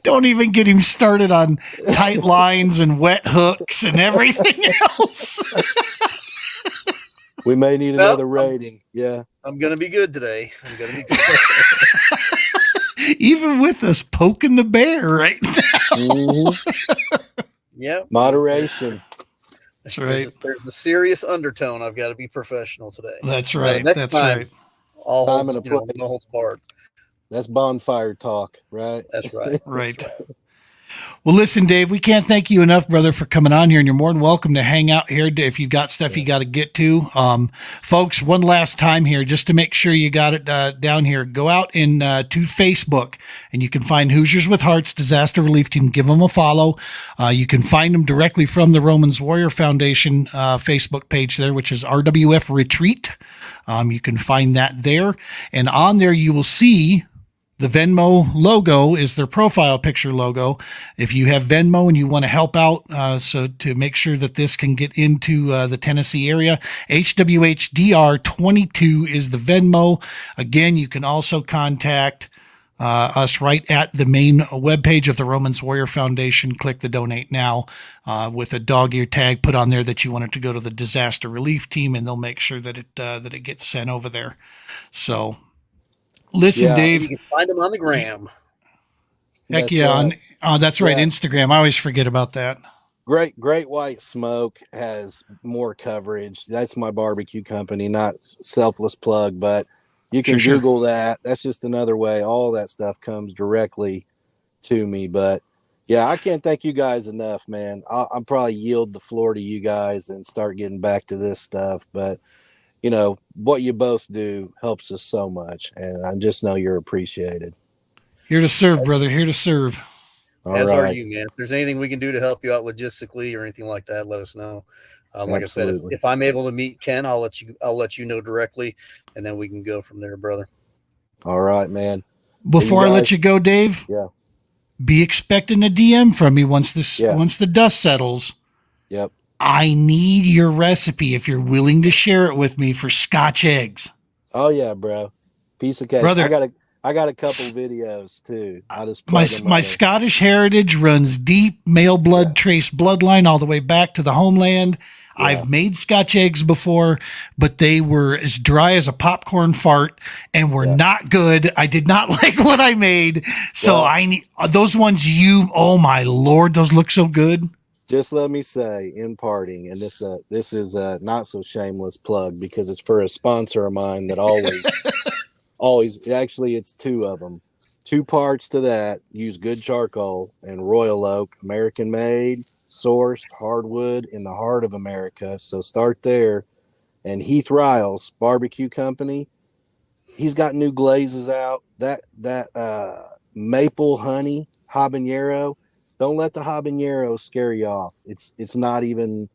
Don't even get him started on tight lines and wet hooks and everything else. We may need another rating. Yeah. I'm going to be good today. Even with us poking the bear right now. Mm-hmm. Yeah. Moderation. That's right. There's the serious undertone. I've got to be professional today. That's right. Next time, all time holds, and a place. no holds barred. That's bonfire talk, right? That's right. Right. Well, listen, Dave, we can't thank you enough, brother, for coming on here, and you're more than welcome to hang out here if you've got stuff you got to get to. Folks, one last time here, just to make sure you got it down here, go out to Facebook, and you can find Hoosiers with Hearts Disaster Relief Team. Give them a follow. You can find them directly from the Romans Warrior Foundation Facebook page there, which is RWF Retreat. You can find that there, and on there you will see the Venmo logo is their profile picture logo. If you have Venmo and you want to help out, so to make sure that this can get into the Tennessee area, HWHDR22 is the Venmo. Again, you can also contact us right at the main webpage of the Romans Warrior Foundation. Click the donate now with a dog ear tag. Put on there that you want it to go to the disaster relief team, and they'll make sure that it gets sent over there. So. Listen, Dave. You can find them on the gram. Heck yeah. That's right. Instagram. I always forget about that. Great White Smoke has more coverage. That's my barbecue company, not selfless plug, but you can Google that. That's just another way. All that stuff comes directly to me. But yeah, I can't thank you guys enough, man. I'll probably yield the floor to you guys and start getting back to this stuff. But what you both do helps us so much, and I just know you're appreciated. Here to serve, brother. Here to serve. As are you, man. If there's anything we can do to help you out logistically or anything like that, let us know. Like Absolutely. I said, if I'm able to meet Ken, I'll let you know directly, and then we can go from there, brother. All right, man. Before I let you go, Dave. Yeah. be expecting a DM from me once Yeah. once the dust settles. Yep. I need your recipe if you're willing to share it with me for Scotch eggs. Oh yeah, bro. Piece of cake. Brother, I got a couple videos too. I'll just my plug them my right in. Scottish heritage runs deep, male blood trace bloodline all the way back to the homeland. Yeah. I've made Scotch eggs before, but they were as dry as a popcorn fart and were not good. I did not like what I made. So Well, I need those ones oh my Lord, those look so good. Just let me say in parting, and this is a not so shameless plug because it's for a sponsor of mine that always actually it's two of them. 2 parts to that. Use good charcoal and Royal Oak, American made, sourced hardwood in the heart of America. So start there. And Heath Riles Barbecue Company, he's got new glazes out. That maple honey habanero. Don't let the habanero scare you off. It's not even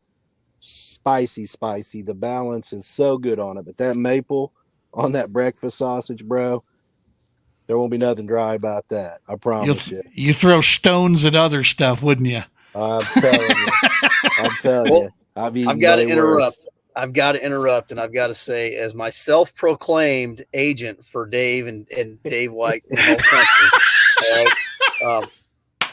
spicy. The balance is so good on it. But that maple on that breakfast sausage, bro, there won't be nothing dry about that. I promise you. You throw stones at other stuff, wouldn't you? I'm telling you. I've got to interrupt. I've got to interrupt, and I've got to say, as my self-proclaimed agent for Dave and Dave White in the whole country,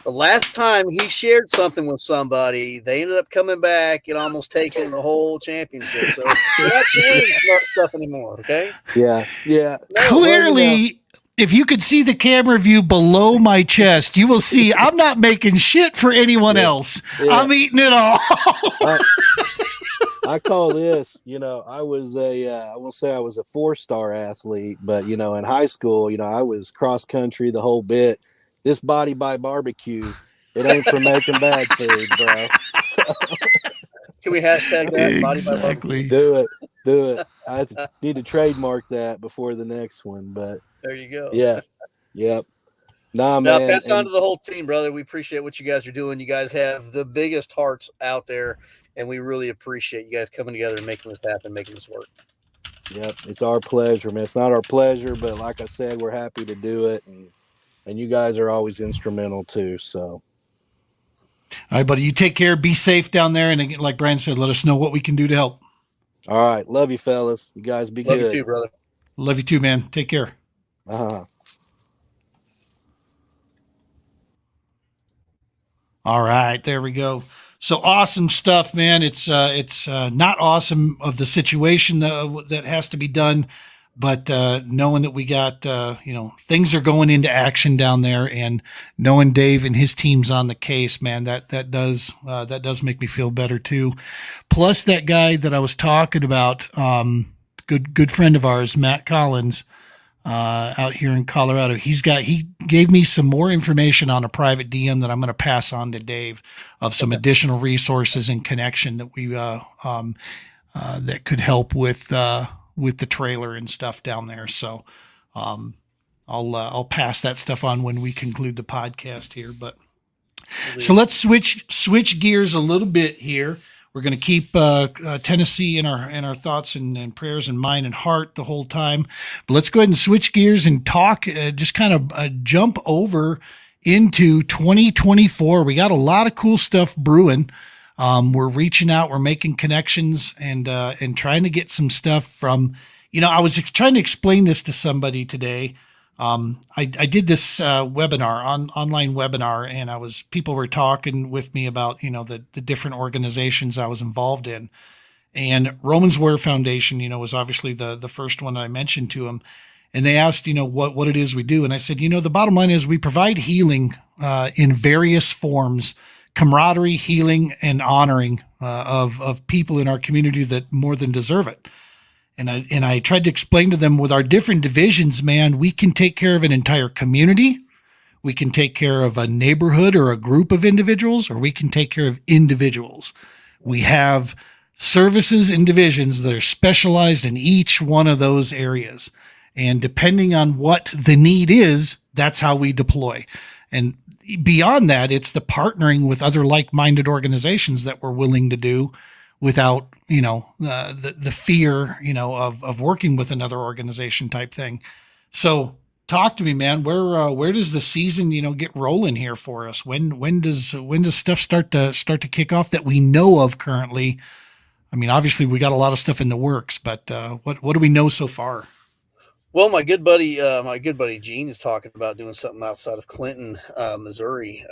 the last time he shared something with somebody, they ended up coming back and almost taking the whole championship. So we're not sharing smart stuff anymore, okay? Yeah. Clearly, if you could see the camera view below my chest, you will see I'm not making shit for anyone else. Yeah. I'm eating it all. I call this, I was I won't say I was a 4-star athlete, but, in high school, I was cross country, the whole bit. This body by barbecue, it ain't for making bad food, bro. So, can we hashtag that? Exactly. Do it. I need to trademark that before the next one, but there you go. Yeah. Yep. Nah, now, man. pass on to the whole team, brother. We appreciate what you guys are doing. You guys have the biggest hearts out there, and we really appreciate you guys coming together and making this happen, making this work. Yep. It's our pleasure, man. It's not our pleasure, but like I said, we're happy to do it. And you guys are always instrumental too. So, all right, buddy, you take care. Be safe down there. And like Brian said, let us know what we can do to help. All right. Love you, fellas. You guys be good. Love you too, brother. Love you too, man. Take care. All right, there we go. So awesome stuff, man. It's not awesome of the situation that has to be done, but knowing that we got things are going into action down there, and knowing Dave and his team's on the case, man, that does make me feel better too. Plus, that guy that I was talking about, good friend of ours, Matt Collins, out here in Colorado, he gave me some more information on a private DM that I'm going to pass on to Dave of some additional resources and connection that we that could help with the trailer and stuff down there. So I'll pass that stuff on when we conclude the podcast here. But so let's switch gears a little bit here. We're going to keep Tennessee in our thoughts and prayers and mind and heart the whole time. But let's go ahead and switch gears and talk, just kind of jump over into 2024. We got a lot of cool stuff brewing. We're reaching out, we're making connections, and trying to get some stuff from, I was trying to explain this to somebody today. I did this webinar, online webinar, and people were talking with me about, the different organizations I was involved in. And Romans Warrior Foundation, was obviously the first one I mentioned to them. And they asked, what it is we do. And I said, the bottom line is we provide healing in various forms, camaraderie, healing, and honoring of people in our community that more than deserve it. And I tried to explain to them, with our different divisions, man, we can take care of an entire community. We can take care of a neighborhood or a group of individuals, or we can take care of individuals. We have services and divisions that are specialized in each one of those areas. And depending on what the need is, that's how we deploy. And beyond that, it's the partnering with other like-minded organizations that we're willing to do without, the fear, of working with another organization type thing. So talk to me, man. Where does the season, get rolling here for us? When does stuff start to kick off that we know of currently? I mean, obviously we got a lot of stuff in the works, but what do we know so far? Well, my good buddy Gene is talking about doing something outside of Clinton, Missouri,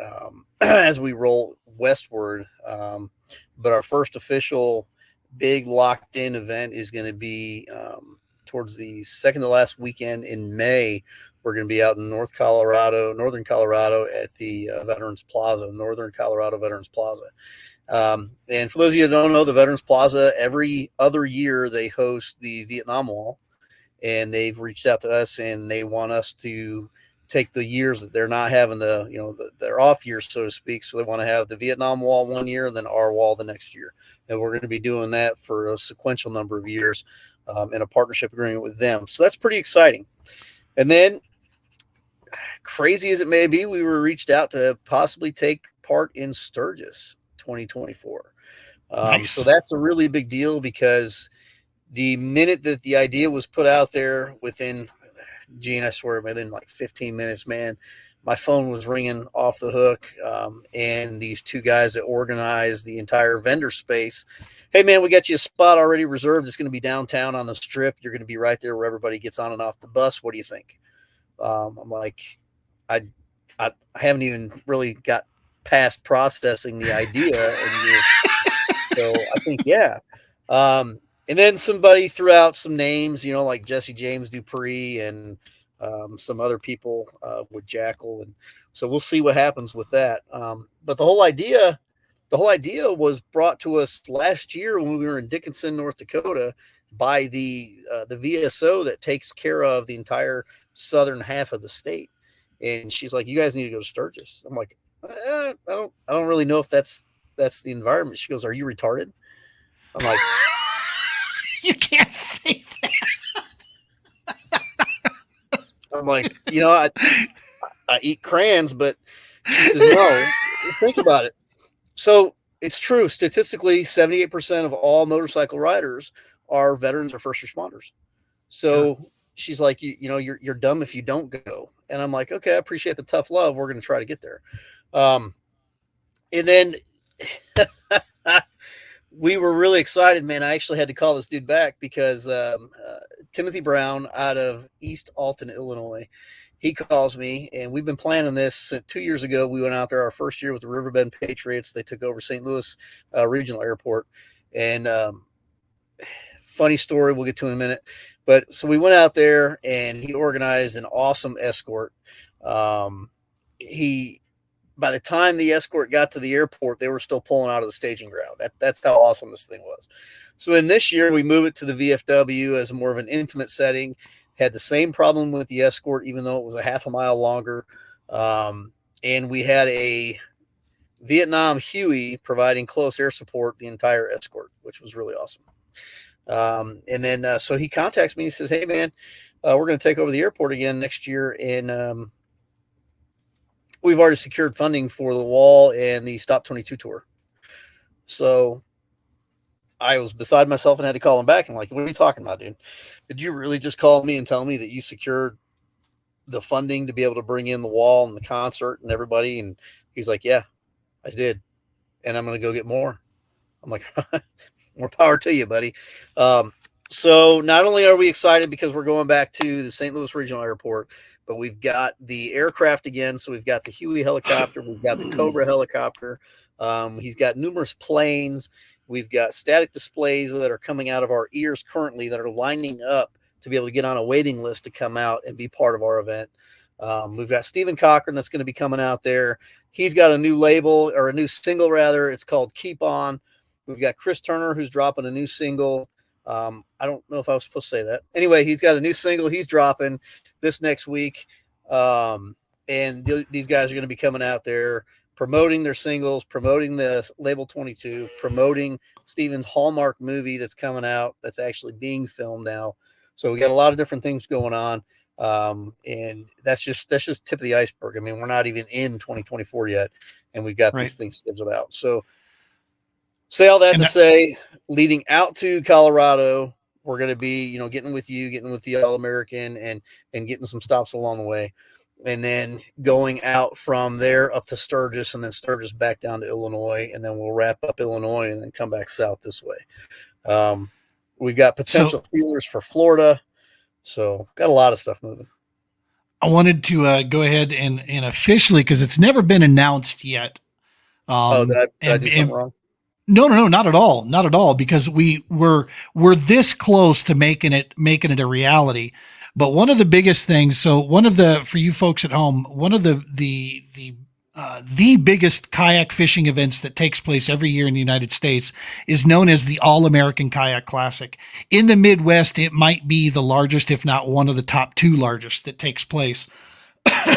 as we roll westward. But our first official big locked in event is going to be towards the second to last weekend in May. We're going to be out in northern Colorado at the Northern Colorado Veterans Plaza. And for those of you who don't know, the Veterans Plaza, every other year they host the Vietnam Wall. And they've reached out to us and they want us to take the years that they're not having their off years, so to speak. So they want to have the Vietnam Wall one year and then our wall the next year. And we're going to be doing that for a sequential number of years in a partnership agreement with them. So that's pretty exciting. And then, crazy as it may be, we were reached out to possibly take part in Sturgis 2024. Nice. So that's a really big deal because the minute that the idea was put out there, within, Gene, I swear, within like 15 minutes, man, my phone was ringing off the hook. And these two guys that organized the entire vendor space, hey, man, we got you a spot already reserved. It's going to be downtown on the Strip. You're going to be right there where everybody gets on and off the bus. What do you think? I'm like, I haven't even really got past processing the idea. So I think, yeah. And then somebody threw out some names, like Jesse James Dupree and some other people with Jackal. And so we'll see what happens with that. But the whole idea was brought to us last year when we were in Dickinson, North Dakota, by the VSO that takes care of the entire southern half of the state. And she's like, "You guys need to go to Sturgis." I'm like, I don't really know if that's the environment. She goes, "Are you retarded?" I'm like, you can't say that. I'm like, I eat crayons, but she says, no, think about it. So it's true. Statistically, 78% of all motorcycle riders are veterans or first responders. So she's like, you're dumb if you don't go. And I'm like, okay, I appreciate the tough love. We're going to try to get there. And then we were really excited, man. I actually had to call this dude back because Timothy Brown out of East Alton, Illinois, he calls me, and we've been planning this since 2 years ago. We went out there our first year with the Riverbend Patriots. They took over St. Louis Regional Airport. And funny story, we'll get to in a minute. But so we went out there, and he organized an awesome escort. By the time the escort got to the airport, they were still pulling out of the staging ground. That's how awesome this thing was. So then this year we moved it to the VFW as more of an intimate setting. Had the same problem with the escort, even though it was a half a mile longer. And we had a Vietnam Huey providing close air support the entire escort, which was really awesome. And then so he contacts me. He says, "Hey, man, we're going to take over the airport again next year. And we've already secured funding for the wall and the Stop 22 tour." So I was beside myself and had to call him back. I'm like, "What are you talking about, dude? Did you really just call me and tell me that you secured the funding to be able to bring in the wall and the concert and everybody?" And he's like, "Yeah, I did. And I'm going to go get more." I'm like, "More power to you, buddy." So not only are we excited because we're going back to the St. Louis Regional Airport, but we've got the aircraft again. So we've got the Huey helicopter. We've got the Cobra helicopter. He's got numerous planes. We've got static displays that are coming out of our ears currently that are lining up to be able to get on a waiting list to come out and be part of our event. We've got Stephen Cochran that's going to be coming out there. He's got a new label, or a new single rather. It's called Keep On. We've got Chris Turner, who's dropping a new single. I don't know if I was supposed to say that. Anyway, he's got a new single he's dropping this next week. And these guys are going to be coming out there promoting their singles, promoting the Label 22, promoting Steven's Hallmark movie that's coming out, that's actually being filmed now. So we got a lot of different things going on. And that's just tip of the iceberg. I mean, we're not even in 2024 yet, and we've got these things scheduled out. So say all that to say, leading out to Colorado, we're going to be, you know, getting with the All-American and getting some stops along the way. And then going out from there up to Sturgis, and then Sturgis back down to Illinois, and then we'll wrap up Illinois and then come back south this way. We've got potential feelers for Florida, so got a lot of stuff moving. I wanted to go ahead and officially, because it's never been announced yet. Did I do something wrong? No, not at all. Not at all. Because we're this close to making it a reality. But one of the biggest things, for you folks at home, one of the biggest kayak fishing events that takes place every year in the United States is known as the All-American Kayak Classic. In the Midwest, it might be the largest, if not one of the top 2 largest that takes place.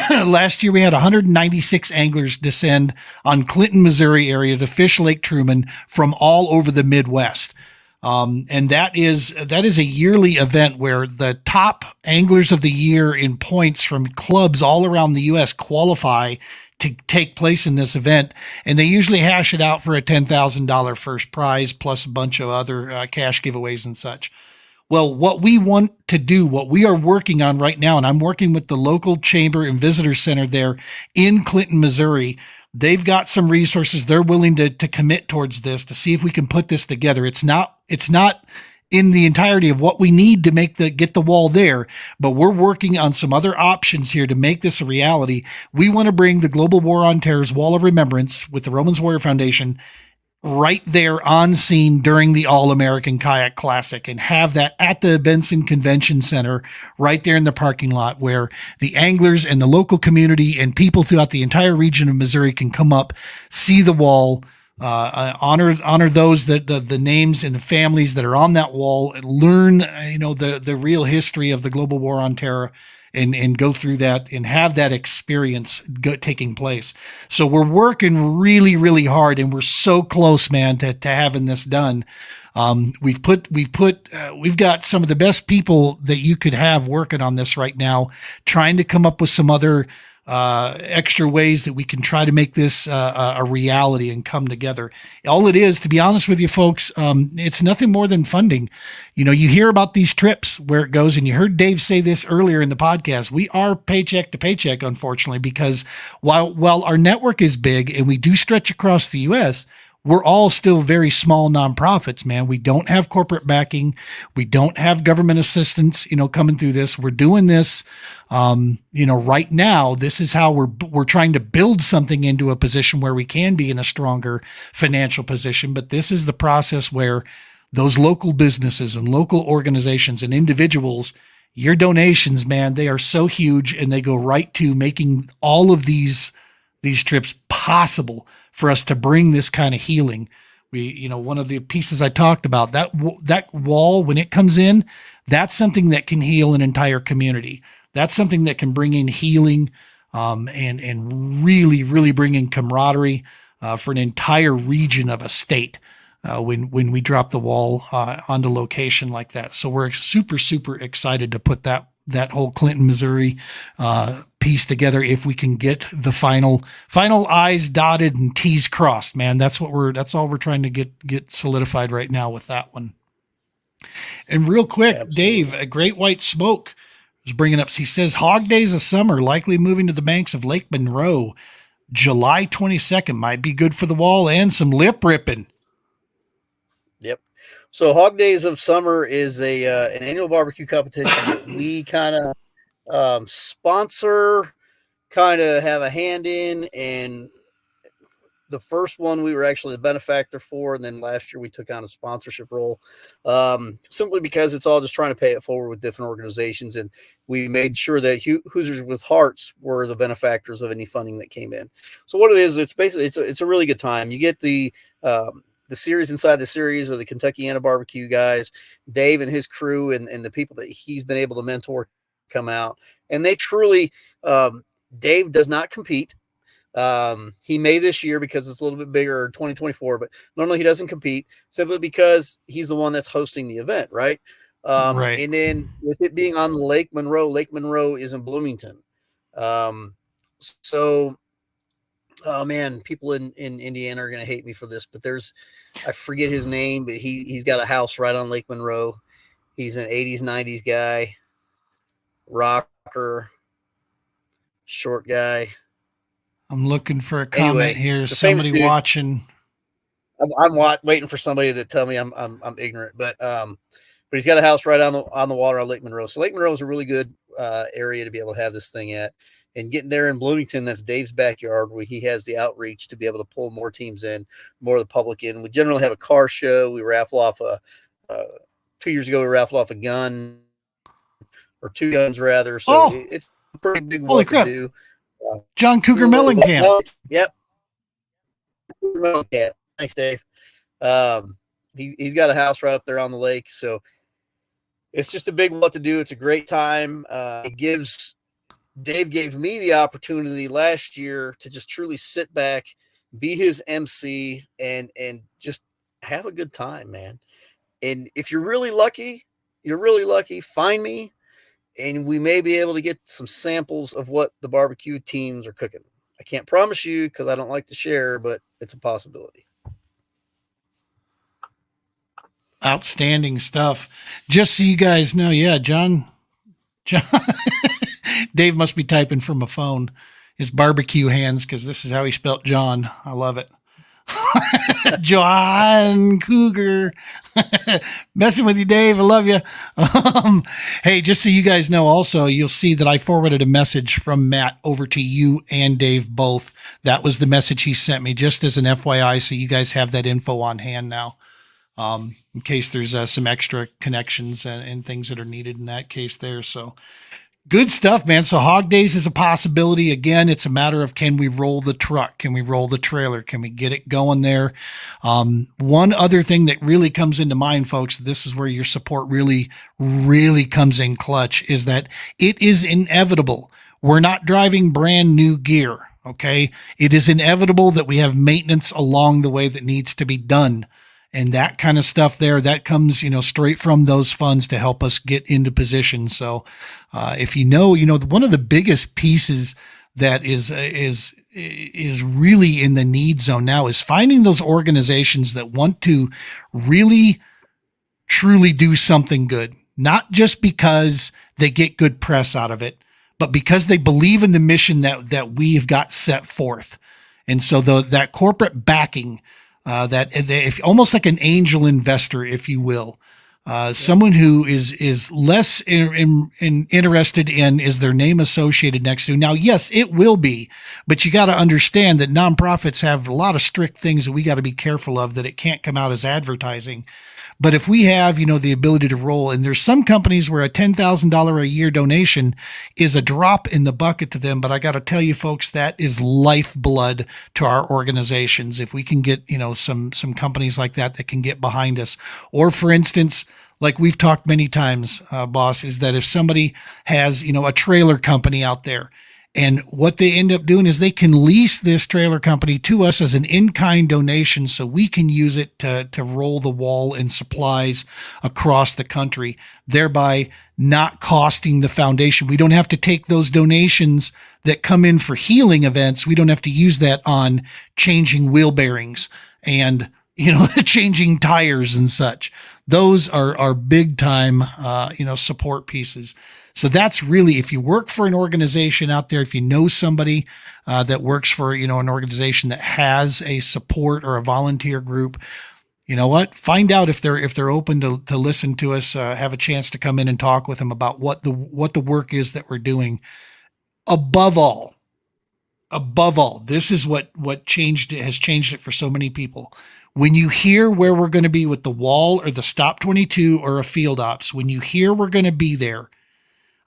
Last year, we had 196 anglers descend on Clinton, Missouri area to fish Lake Truman from all over the Midwest. And that is a yearly event where the top anglers of the year in points from clubs all around the U.S. qualify to take place in this event. And they usually hash it out for a $10,000 first prize plus a bunch of other cash giveaways and such. Well, what we want to do, what we are working on right now, and I'm working with the local chamber and visitor center there in Clinton, Missouri. They've got some resources. They're willing to commit towards this to see if we can put this together. It's not in the entirety of what we need to get the wall there, but we're working on some other options here to make this a reality. We want to bring the Global War on Terror's Wall of Remembrance with the Romans Warrior Foundation right there on scene during the All-American Kayak Classic and have that at the Benson Convention Center right there in the parking lot where the anglers and the local community and people throughout the entire region of Missouri can come up, see the wall, honor those that the names and the families that are on that wall, and learn the real history of the Global War on Terror and go through that and have that experience taking place. So we're working really, really hard, and we're so close, man, to having this done. We've got some of the best people that you could have working on this right now, trying to come up with some other extra ways that we can try to make this a reality and come together. All it is, to be honest with you folks, it's nothing more than funding. You hear about these trips where it goes, and you heard Dave say this earlier in the podcast. We are paycheck to paycheck, unfortunately, because while our network is big and we do stretch across the U.S., we're all still very small nonprofits, man. We don't have corporate backing. We don't have government assistance, coming through this. We're doing this, right now. This is how we're trying to build something into a position where we can be in a stronger financial position. But this is the process where those local businesses and local organizations and individuals, your donations, man, they are so huge, and they go right to making all of these trips possible for us to bring this kind of healing. One of the pieces I talked about, that wall, when it comes in, that's something that can heal an entire community. That's something that can bring in healing, and really, really bring in camaraderie, for an entire region of a state, when we drop the wall, onto location like that. So we're super, super excited to put that whole Clinton, Missouri, piece together. If we can get the final I's dotted and T's crossed, man, that's all we're trying to get solidified right now with that one. And real quick, absolutely. Dave, a Great White Smoke was bringing up, he says, Hog Days of Summer, likely moving to the banks of Lake Monroe, July 22nd, might be good for the wall and some lip ripping. Yep. So Hog Days of Summer is an annual barbecue competition that we kind of sponsor, kind of have a hand in, and the first one we were actually the benefactor for, and then last year we took on a sponsorship role, simply because it's all just trying to pay it forward with different organizations, and we made sure that Hoosiers with Hearts were the benefactors of any funding that came in. So what it is, it's basically it's a really good time. You get the series inside the series of the Kentuckiana barbecue guys, Dave and his crew, and the people that he's been able to mentor come out, and they truly, Dave does not compete. He may this year because it's a little bit bigger, 2024, but normally he doesn't compete simply because he's the one that's hosting the event. Right. Right. And then with it being on Lake Monroe is in Bloomington. So, oh man, people in Indiana are going to hate me for this, but I forget his name, but he's got a house right on Lake Monroe, He's an 80s, 90s guy, rocker, short guy. I'm looking for a comment Anyway, here. the famous Somebody dude. watching. I'm waiting for somebody to tell me I'm ignorant, but he's got a house right on the water on Lake Monroe. So Lake Monroe is a really good area to be able to have this thing at. And getting there in Bloomington, that's Dave's backyard, where he has the outreach to be able to pull more teams in, more of the public in. We generally have a car show. We raffle off 2 years ago, we raffled off a gun, or 2 guns rather. So it's pretty big Holy what crap. to do. John Cougar Mellencamp. Yep. Thanks, Dave. He's got a house right up there on the lake. So it's just a big what to do. It's a great time. Dave gave me the opportunity last year to just truly sit back, be his MC, and just have a good time, man. And if you're really lucky, find me, and we may be able to get some samples of what the barbecue teams are cooking. I can't promise you because I don't like to share, but it's a possibility. Outstanding stuff. Just so you guys know, yeah, John Dave must be typing from a phone. His barbecue hands, because this is how he spelt John. I love it. John Cougar. Messing with you, Dave. I love you. Hey, just so you guys know, also, you'll see that I forwarded a message from Matt over to you and Dave both. That was the message he sent me, just as an FYI, so you guys have that info on hand now. In case there's some extra connections and things that are needed in that case there. So good stuff, man. So Hog Days is a possibility. Again, it's a matter of, can we roll the truck? Can we roll the trailer? Can we get it going there? One other thing that really comes into mind, folks, this is where your support really, really comes in clutch, is that it is inevitable. We're not driving brand new gear. Okay. It is inevitable that we have maintenance along the way that needs to be done. And that kind of stuff there, that comes, straight from those funds to help us get into position. So, if one of the biggest pieces that is really in the need zone now is finding those organizations that want to really, truly do something good, not just because they get good press out of it, but because they believe in the mission that we have got set forth. And so that corporate backing, if almost like an angel investor, if you will, someone who is less interested in, is their name associated next to. Now, yes, it will be, but you got to understand that nonprofits have a lot of strict things that we got to be careful of, that it can't come out as advertising. But if we have, the ability to roll, and there's some companies where a $10,000 a year donation is a drop in the bucket to them. But I got to tell you, folks, that is lifeblood to our organizations. If we can get, some companies like that can get behind us, or for instance, like we've talked many times, boss, is that if somebody has, a trailer company out there, and what they end up doing is they can lease this trailer company to us as an in-kind donation, so we can use it to roll the wall and supplies across the country, thereby not costing the foundation. We don't have to take those donations that come in for healing events. We don't have to use that on changing wheel bearings and changing tires and such. Those are big time, support pieces. So that's really, if you work for an organization out there, if you know somebody that works for, an organization that has a support or a volunteer group, you know what? Find out if they're open to listen to us, have a chance to come in and talk with them about what the work is that we're doing. Above all, this is what has changed it for so many people. When you hear where we're going to be with the wall or the Stop 22 or a field ops, when you hear we're going to be there,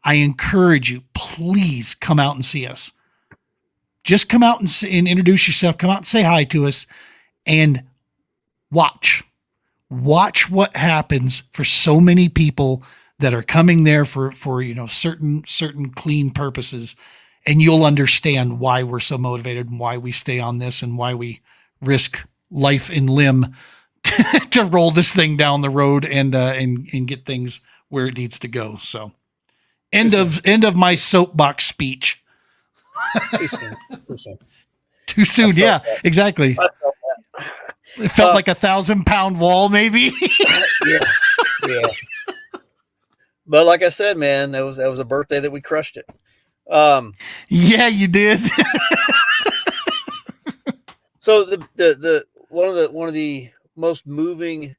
I encourage you, please come out and see us. Just come out and introduce yourself. Come out and say hi to us, and watch what happens for so many people that are coming there for certain clean purposes. And you'll understand why we're so motivated and why we stay on this and why we risk life and limb to roll this thing down the road and get things where it needs to go. So end of my soapbox speech. Too soon. Yeah, that. Exactly. It felt like 1,000-pound wall, maybe. Yeah. But like I said, man, that was a birthday that we crushed it. Yeah, you did. So the one of the most moving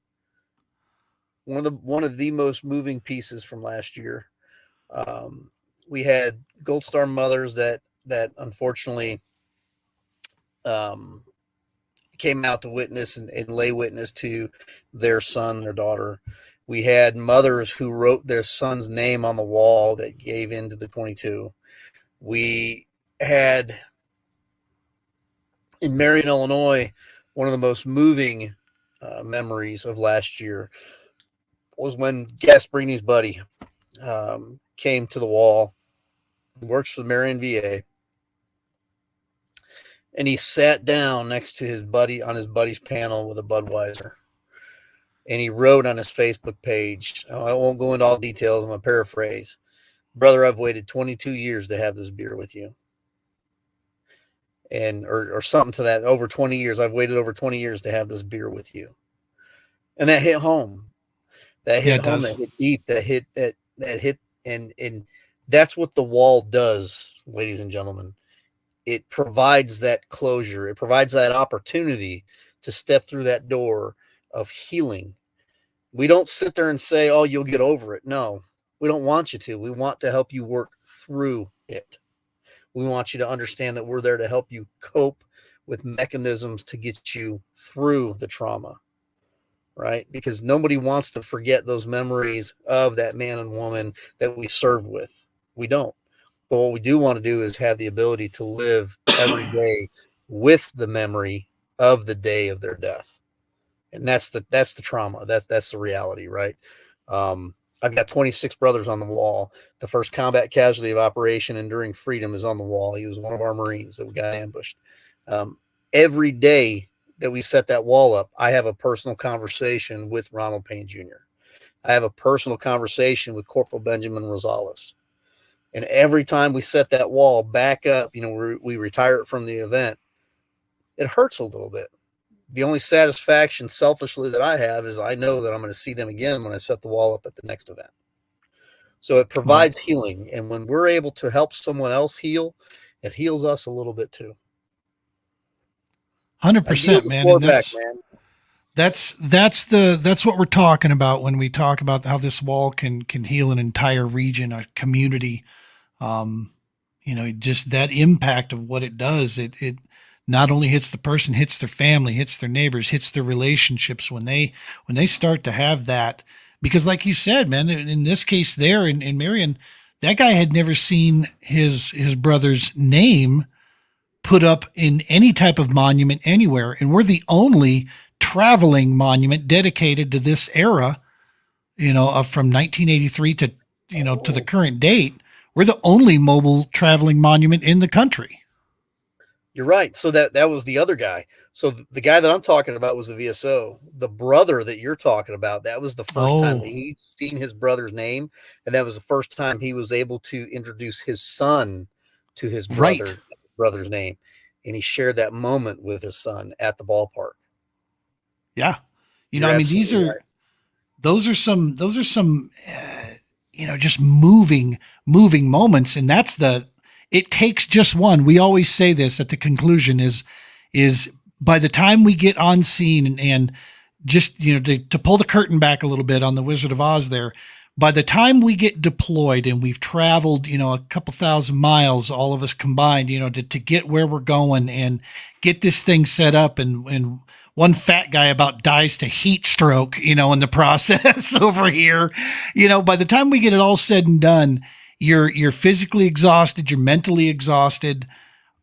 pieces from last year. We had Gold Star mothers that unfortunately came out to witness and lay witness to their son, their daughter. We had mothers who wrote their son's name on the wall that gave into the 22. We had in Marion, Illinois, one of the most moving memories of last year was when Gasparini's buddy came to the wall. He works for the Marion VA. And he sat down next to his buddy on his buddy's panel with a Budweiser. And he wrote on his Facebook page, I won't go into all details, I'm going to paraphrase. Brother, I've waited 22 years to have this beer with you. And or something to that, over 20 years. I've waited over 20 years to have this beer with you. And that hit home. That hit home, that hit deep, that hit, and that's what the wall does, ladies and gentlemen. It provides that closure. It provides that opportunity to step through that door of healing. We don't sit there and say, oh, you'll get over it. No, we don't want you to. We want to help you work through it. We want you to understand that we're there to help you cope with mechanisms to get you through the trauma, right? Because nobody wants to forget those memories of that man and woman that we served with. We don't. But what we do want to do is have the ability to live every day with the memory of the day of their death. And that's the trauma. That's the reality, right? I've got 26 brothers on the wall. The first combat casualty of Operation Enduring Freedom is on the wall. He was one of our Marines that we got ambushed. Every day that we set that wall up, I have a personal conversation with Ronald Payne Jr. I have a personal conversation with Corporal Benjamin Rosales. And every time we set that wall back up, we retire it from the event, it hurts a little bit. The only satisfaction selfishly that I have is I know that I'm going to see them again when I set the wall up at the next event. So it provides healing. And when we're able to help someone else heal, it heals us a little bit too. 100%, man. And that's what we're talking about when we talk about how this wall can heal an entire region, a community. Just that impact of what it does. It not only hits the person, hits their family, hits their neighbors, hits their relationships when they start to have that. Because like you said, man, in this case there in Marion, that guy had never seen his brother's name put up in any type of monument anywhere. And we're the only traveling monument dedicated to this era, from 1983 to the current date. We're the only mobile traveling monument in the country. You're right. So that was the other guy. So the guy that I'm talking about was the VSO. The brother that you're talking about, that was the first time that he'd seen his brother's name. And that was the first time he was able to introduce his son to his brother's name. And he shared that moment with his son at the ballpark. Yeah. Those are some just moving moments. And it takes just one. We always say this at the conclusion is by the time we get on scene and just, to pull the curtain back a little bit on the Wizard of Oz there, by the time we get deployed and we've traveled, a couple thousand miles, all of us combined, to get where we're going and get this thing set up, and one fat guy about dies to heat stroke, in the process over here, by the time we get it all said and done, you're physically exhausted, you're mentally exhausted.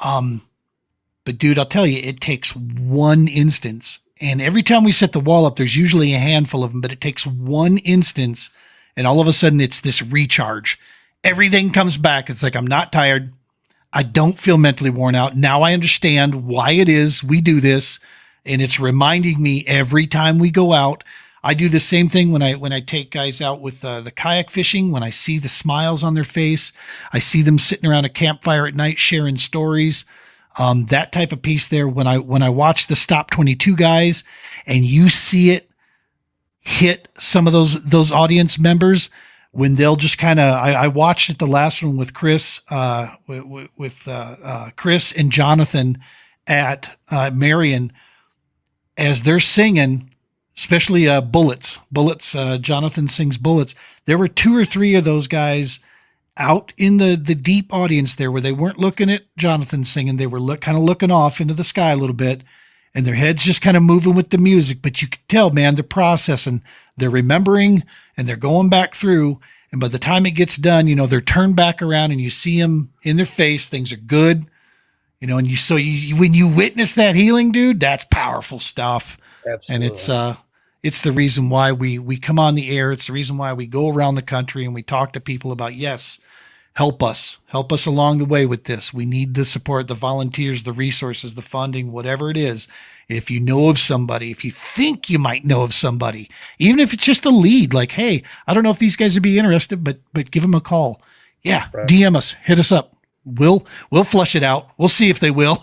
But dude, I'll tell you, it takes one instance. And every time we set the wall up, there's usually a handful of them, but it takes one instance. And all of a sudden it's this recharge. Everything comes back. It's like, I'm not tired. I don't feel mentally worn out. Now I understand why it is we do this. And it's reminding me every time we go out. I do the same thing when I take guys out with the kayak fishing. When I see the smiles on their face, I see them sitting around a campfire at night sharing stories. That type of piece there. When I watch the Stop 22 guys and you see it hit some of those audience members when they'll just kind of, I watched it the last one with Chris, with Chris and Jonathan at Marion, as they're singing, especially Bullets. Jonathan sings Bullets. There were 2 or 3 of those guys out in the deep audience there where they weren't looking at Jonathan singing. They were kind of looking off into the sky a little bit, and their heads just kind of moving with the music. But you could tell, man, they're processing, they're remembering, and they're going back through. And by the time it gets done, they're turned back around and you see them in their face. Things are good, and when you witness that healing, dude, that's powerful stuff. Absolutely. And it's the reason why we come on the air. It's the reason why we go around the country and we talk to people about, yes, help us along the way with this. We need the support, the volunteers, the resources, the funding, whatever it is. If you know of somebody, if you think you might know of somebody, even if it's just a lead, like, hey, I don't know if these guys would be interested, but give them a call. Yeah. Right. DM us, hit us up. We'll flush it out. We'll see if they will.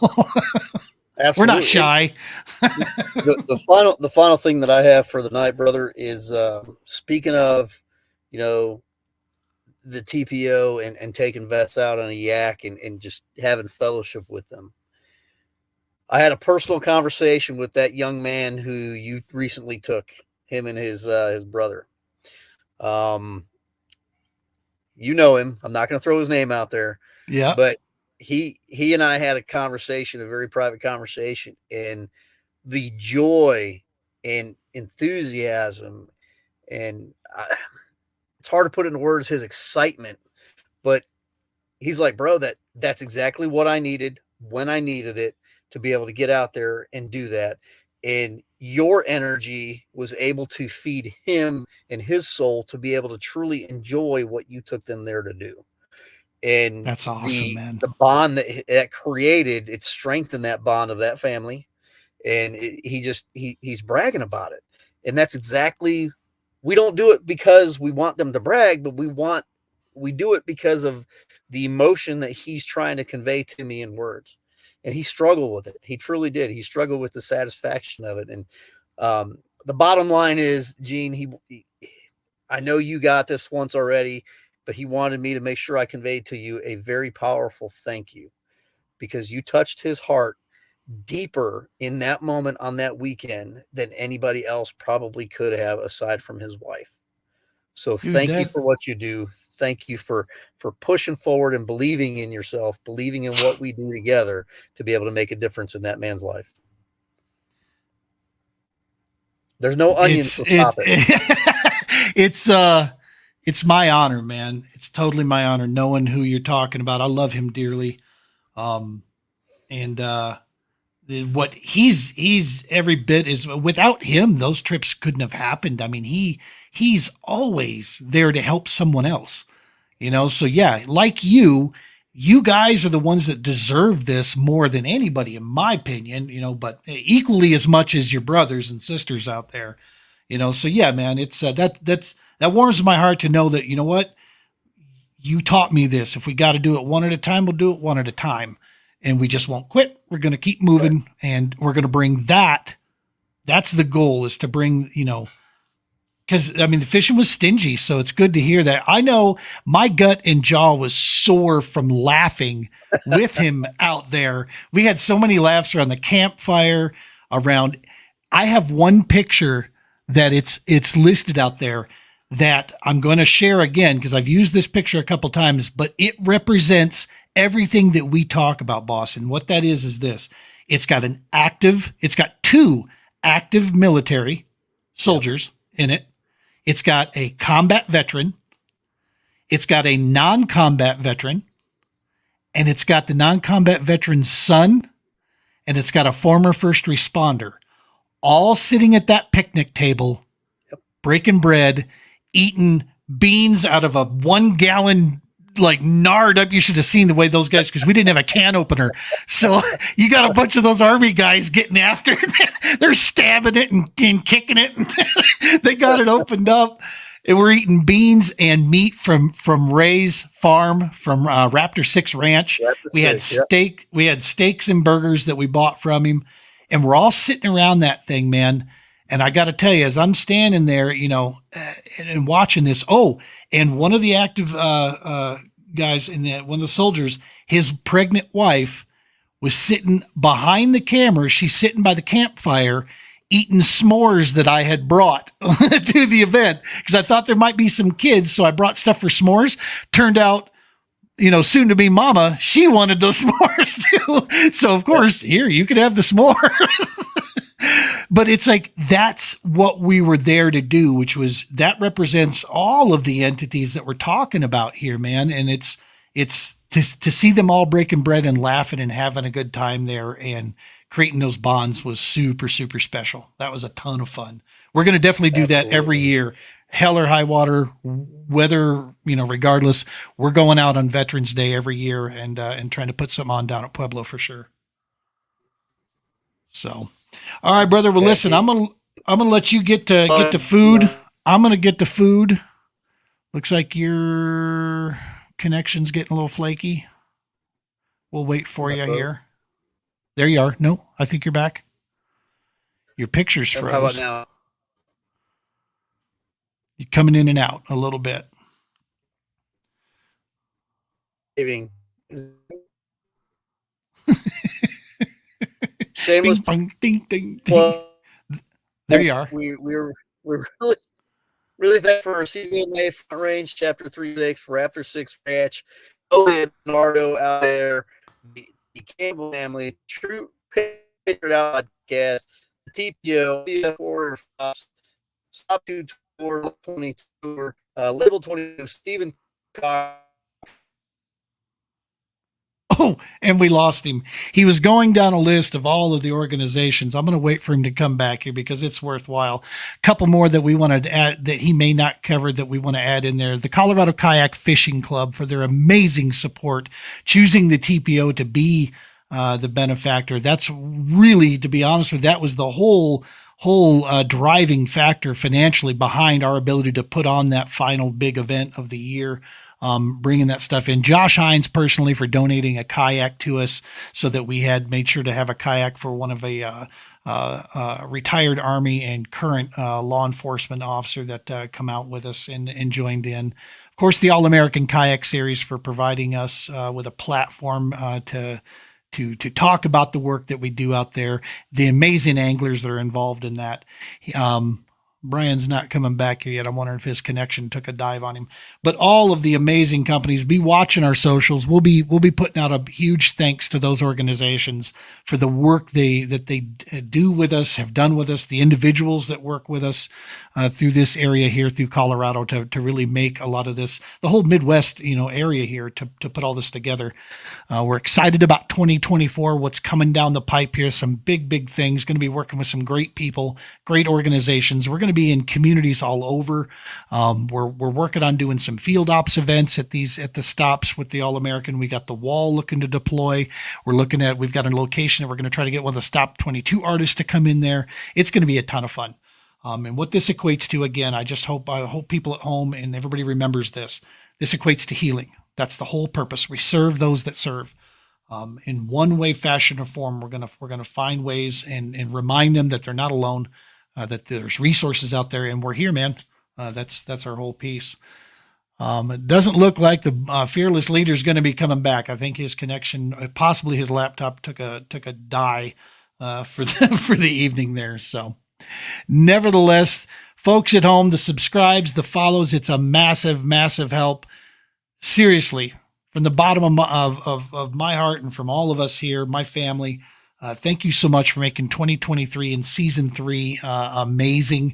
Absolutely. We're not shy. the final thing that I have for the night, brother, is speaking of, the TPO and taking vets out on a yak and just having fellowship with them. I had a personal conversation with that young man who you recently took, him and his brother. You know him. I'm not going to throw his name out there. Yeah. But he and I had a conversation, a very private conversation, and the joy and enthusiasm and it's hard to put into words, his excitement, but he's like, bro, that's exactly what I needed when I needed it to be able to get out there and do that. And your energy was able to feed him and his soul to be able to truly enjoy what you took them there to do. And that's awesome, man. The bond that created, it strengthened that bond of that family. And he's bragging about it. And that's exactly, we don't do it because we want them to brag, but we do it because of the emotion that he's trying to convey to me in words. And he struggled with it. He truly did. He struggled with the satisfaction of it. And the bottom line is, Gene, I know you got this once already, but he wanted me to make sure I conveyed to you a very powerful thank you, because you touched his heart deeper in that moment on that weekend than anybody else probably could have, aside from his wife. So thank you for what you do. Thank you for pushing forward and believing in yourself, believing in what we do together to be able to make a difference in that man's life. There's no onions to stop it. It's my honor, man. It's totally my honor knowing who you're talking about. I love him dearly. What he's every bit is, without him, those trips couldn't have happened. I mean, he's always there to help someone else, So yeah, like you guys are the ones that deserve this more than anybody, in my opinion, but equally as much as your brothers and sisters out there, So yeah, man, it's that warms my heart to know that, you know what, you taught me this. If we got to do it one at a time, we'll do it one at a time. And we just won't quit. We're going to keep moving, right. And we're going to bring that. That's the goal, is to bring, because I mean, the fishing was stingy. So it's good to hear that. I know my gut and jaw was sore from laughing with him out there. We had so many laughs around the campfire, I have one picture that it's listed out there that I'm going to share again, because I've used this picture a couple times, but it represents everything that we talk about, boss. And what that is this: it's got two active military soldiers in it. It's got a combat veteran. It's got a non-combat veteran, and it's got the non-combat veteran's son, and it's got a former first responder, all sitting at that picnic table, breaking bread, eating beans out of a 1 gallon, like nard up. You should have seen the way those guys, because we didn't have a can opener. So you got a bunch of those Army guys getting after it. They're stabbing it and kicking it. And they got it opened up. And we're eating beans and meat from Ray's farm, from Raptor 6 Ranch. We had steak. We had steaks and burgers that we bought from him. And we're all sitting around that thing, man. And I got to tell you, as I'm standing there, and watching this, and one of the active guys one of the soldiers, his pregnant wife was sitting behind the camera. She's sitting by the campfire eating s'mores that I had brought to the event because I thought there might be some kids. So I brought stuff for s'mores. Turned out, soon to be mama, she wanted those s'mores too. So of course, here, you could have the s'mores. But it's like, that's what we were there to do, that represents all of the entities that we're talking about here, man. And it's to see them all breaking bread and laughing and having a good time there and creating those bonds was super, super special. That was a ton of fun. We're going to definitely do that every year. Hell or high water, weather, regardless, we're going out on Veterans Day every year and trying to put something on down at Pueblo for sure. So, all right, brother. Well, listen, I'm gonna let you get to food. I'm gonna get to food. Looks like your connection's getting a little flaky. We'll wait for you here. There you are. No, I think you're back. Your picture's froze. How about now? You're coming in and out a little bit. Saving. Shameless. Ding, ding, ding, ding. Well, there you are. We're really thankful for our CBMA Front Range Chapter 3-6 Raptor 6 Ranch. Leonardo out there, the Campbell family, True Patriot Podcast, the TPO, TF4 Stop 2 Tour, 20 Tour, Label 22, Stephen Cox. Oh, and we lost him. He was going down a list of all of the organizations. I'm going to wait for him to come back here because it's worthwhile. A couple more that we want to add that he may not cover that we want to add in there. The Colorado Kayak Fishing Club for their amazing support, choosing the TPO to be the benefactor. That's really, to be honest with you, that was the whole driving factor financially behind our ability to put on that final big event of the year. Bringing that stuff in. Josh Hines personally for donating a kayak to us so that we had made sure to have a kayak for one of a retired Army and current law enforcement officer that come out with us and joined in. Of course, the All-American Kayak Series for providing us with a platform to talk about the work that we do out there, the amazing anglers that are involved in that. Brian's not coming back here yet. I'm wondering if his connection took a dive on him. But all of the amazing companies, be watching our socials. We'll be putting out a huge thanks to those organizations for the work that they do with us, have done with us, the individuals that work with us through this area here, through Colorado, to really make a lot of this, the whole Midwest area here, to put all this together. We're excited about 2024, what's coming down the pipe here. Some big things. Going to be working with some great people, great organizations. We're going to be in communities all over. We're working on doing some field ops events at the stops with the All-American. We got the wall looking to deploy. We've got a location that we're going to try to get one of the Stop 22 artists to come in there. It's going to be a ton of fun. And what this equates to, again, I hope people at home and everybody remembers this. This equates to healing. That's the whole purpose. We serve those that serve. In one way, fashion, or form, we're gonna find ways and remind them that they're not alone. That there's resources out there, and we're here, man. That's our whole piece. It doesn't look like the fearless leader is going to be coming back. I think his connection, possibly his laptop, took a die for the evening there. So, nevertheless, folks at home, the subscribes, the follows, it's a massive help. Seriously, from the bottom of my heart and from all of us here, my family. Thank you so much for making 2023 and season 3 amazing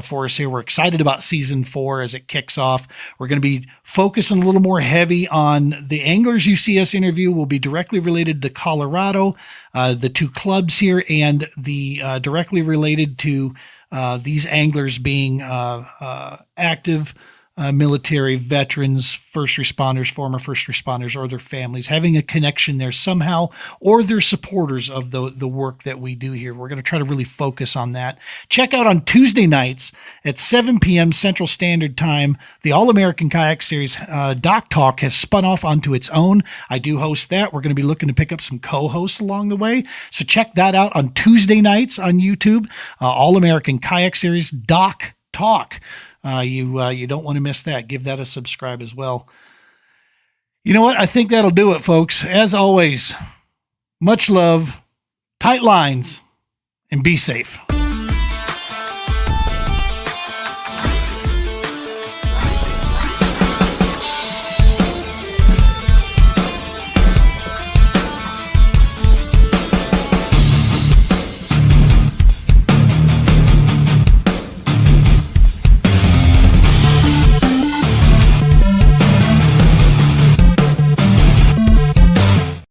for us here. We're excited about season 4 as it kicks off. We're going to be focusing a little more heavy on the anglers you see us interview will be directly related to Colorado, the 2 clubs here, and the directly related to these anglers being active military veterans, first responders, former first responders, or their families, having a connection there somehow, or they're supporters of the work that we do here. We're going to try to really focus on that. Check out on Tuesday nights at 7 p.m. Central Standard Time, the All-American Kayak Series Doc Talk has spun off onto its own. I do host that. We're going to be looking to pick up some co-hosts along the way. So check that out on Tuesday nights on YouTube, All-American Kayak Series Doc Talk. You don't want to miss that. Give that a subscribe as well. You know what? I think that'll do it, folks. As always, much love, tight lines, and be safe.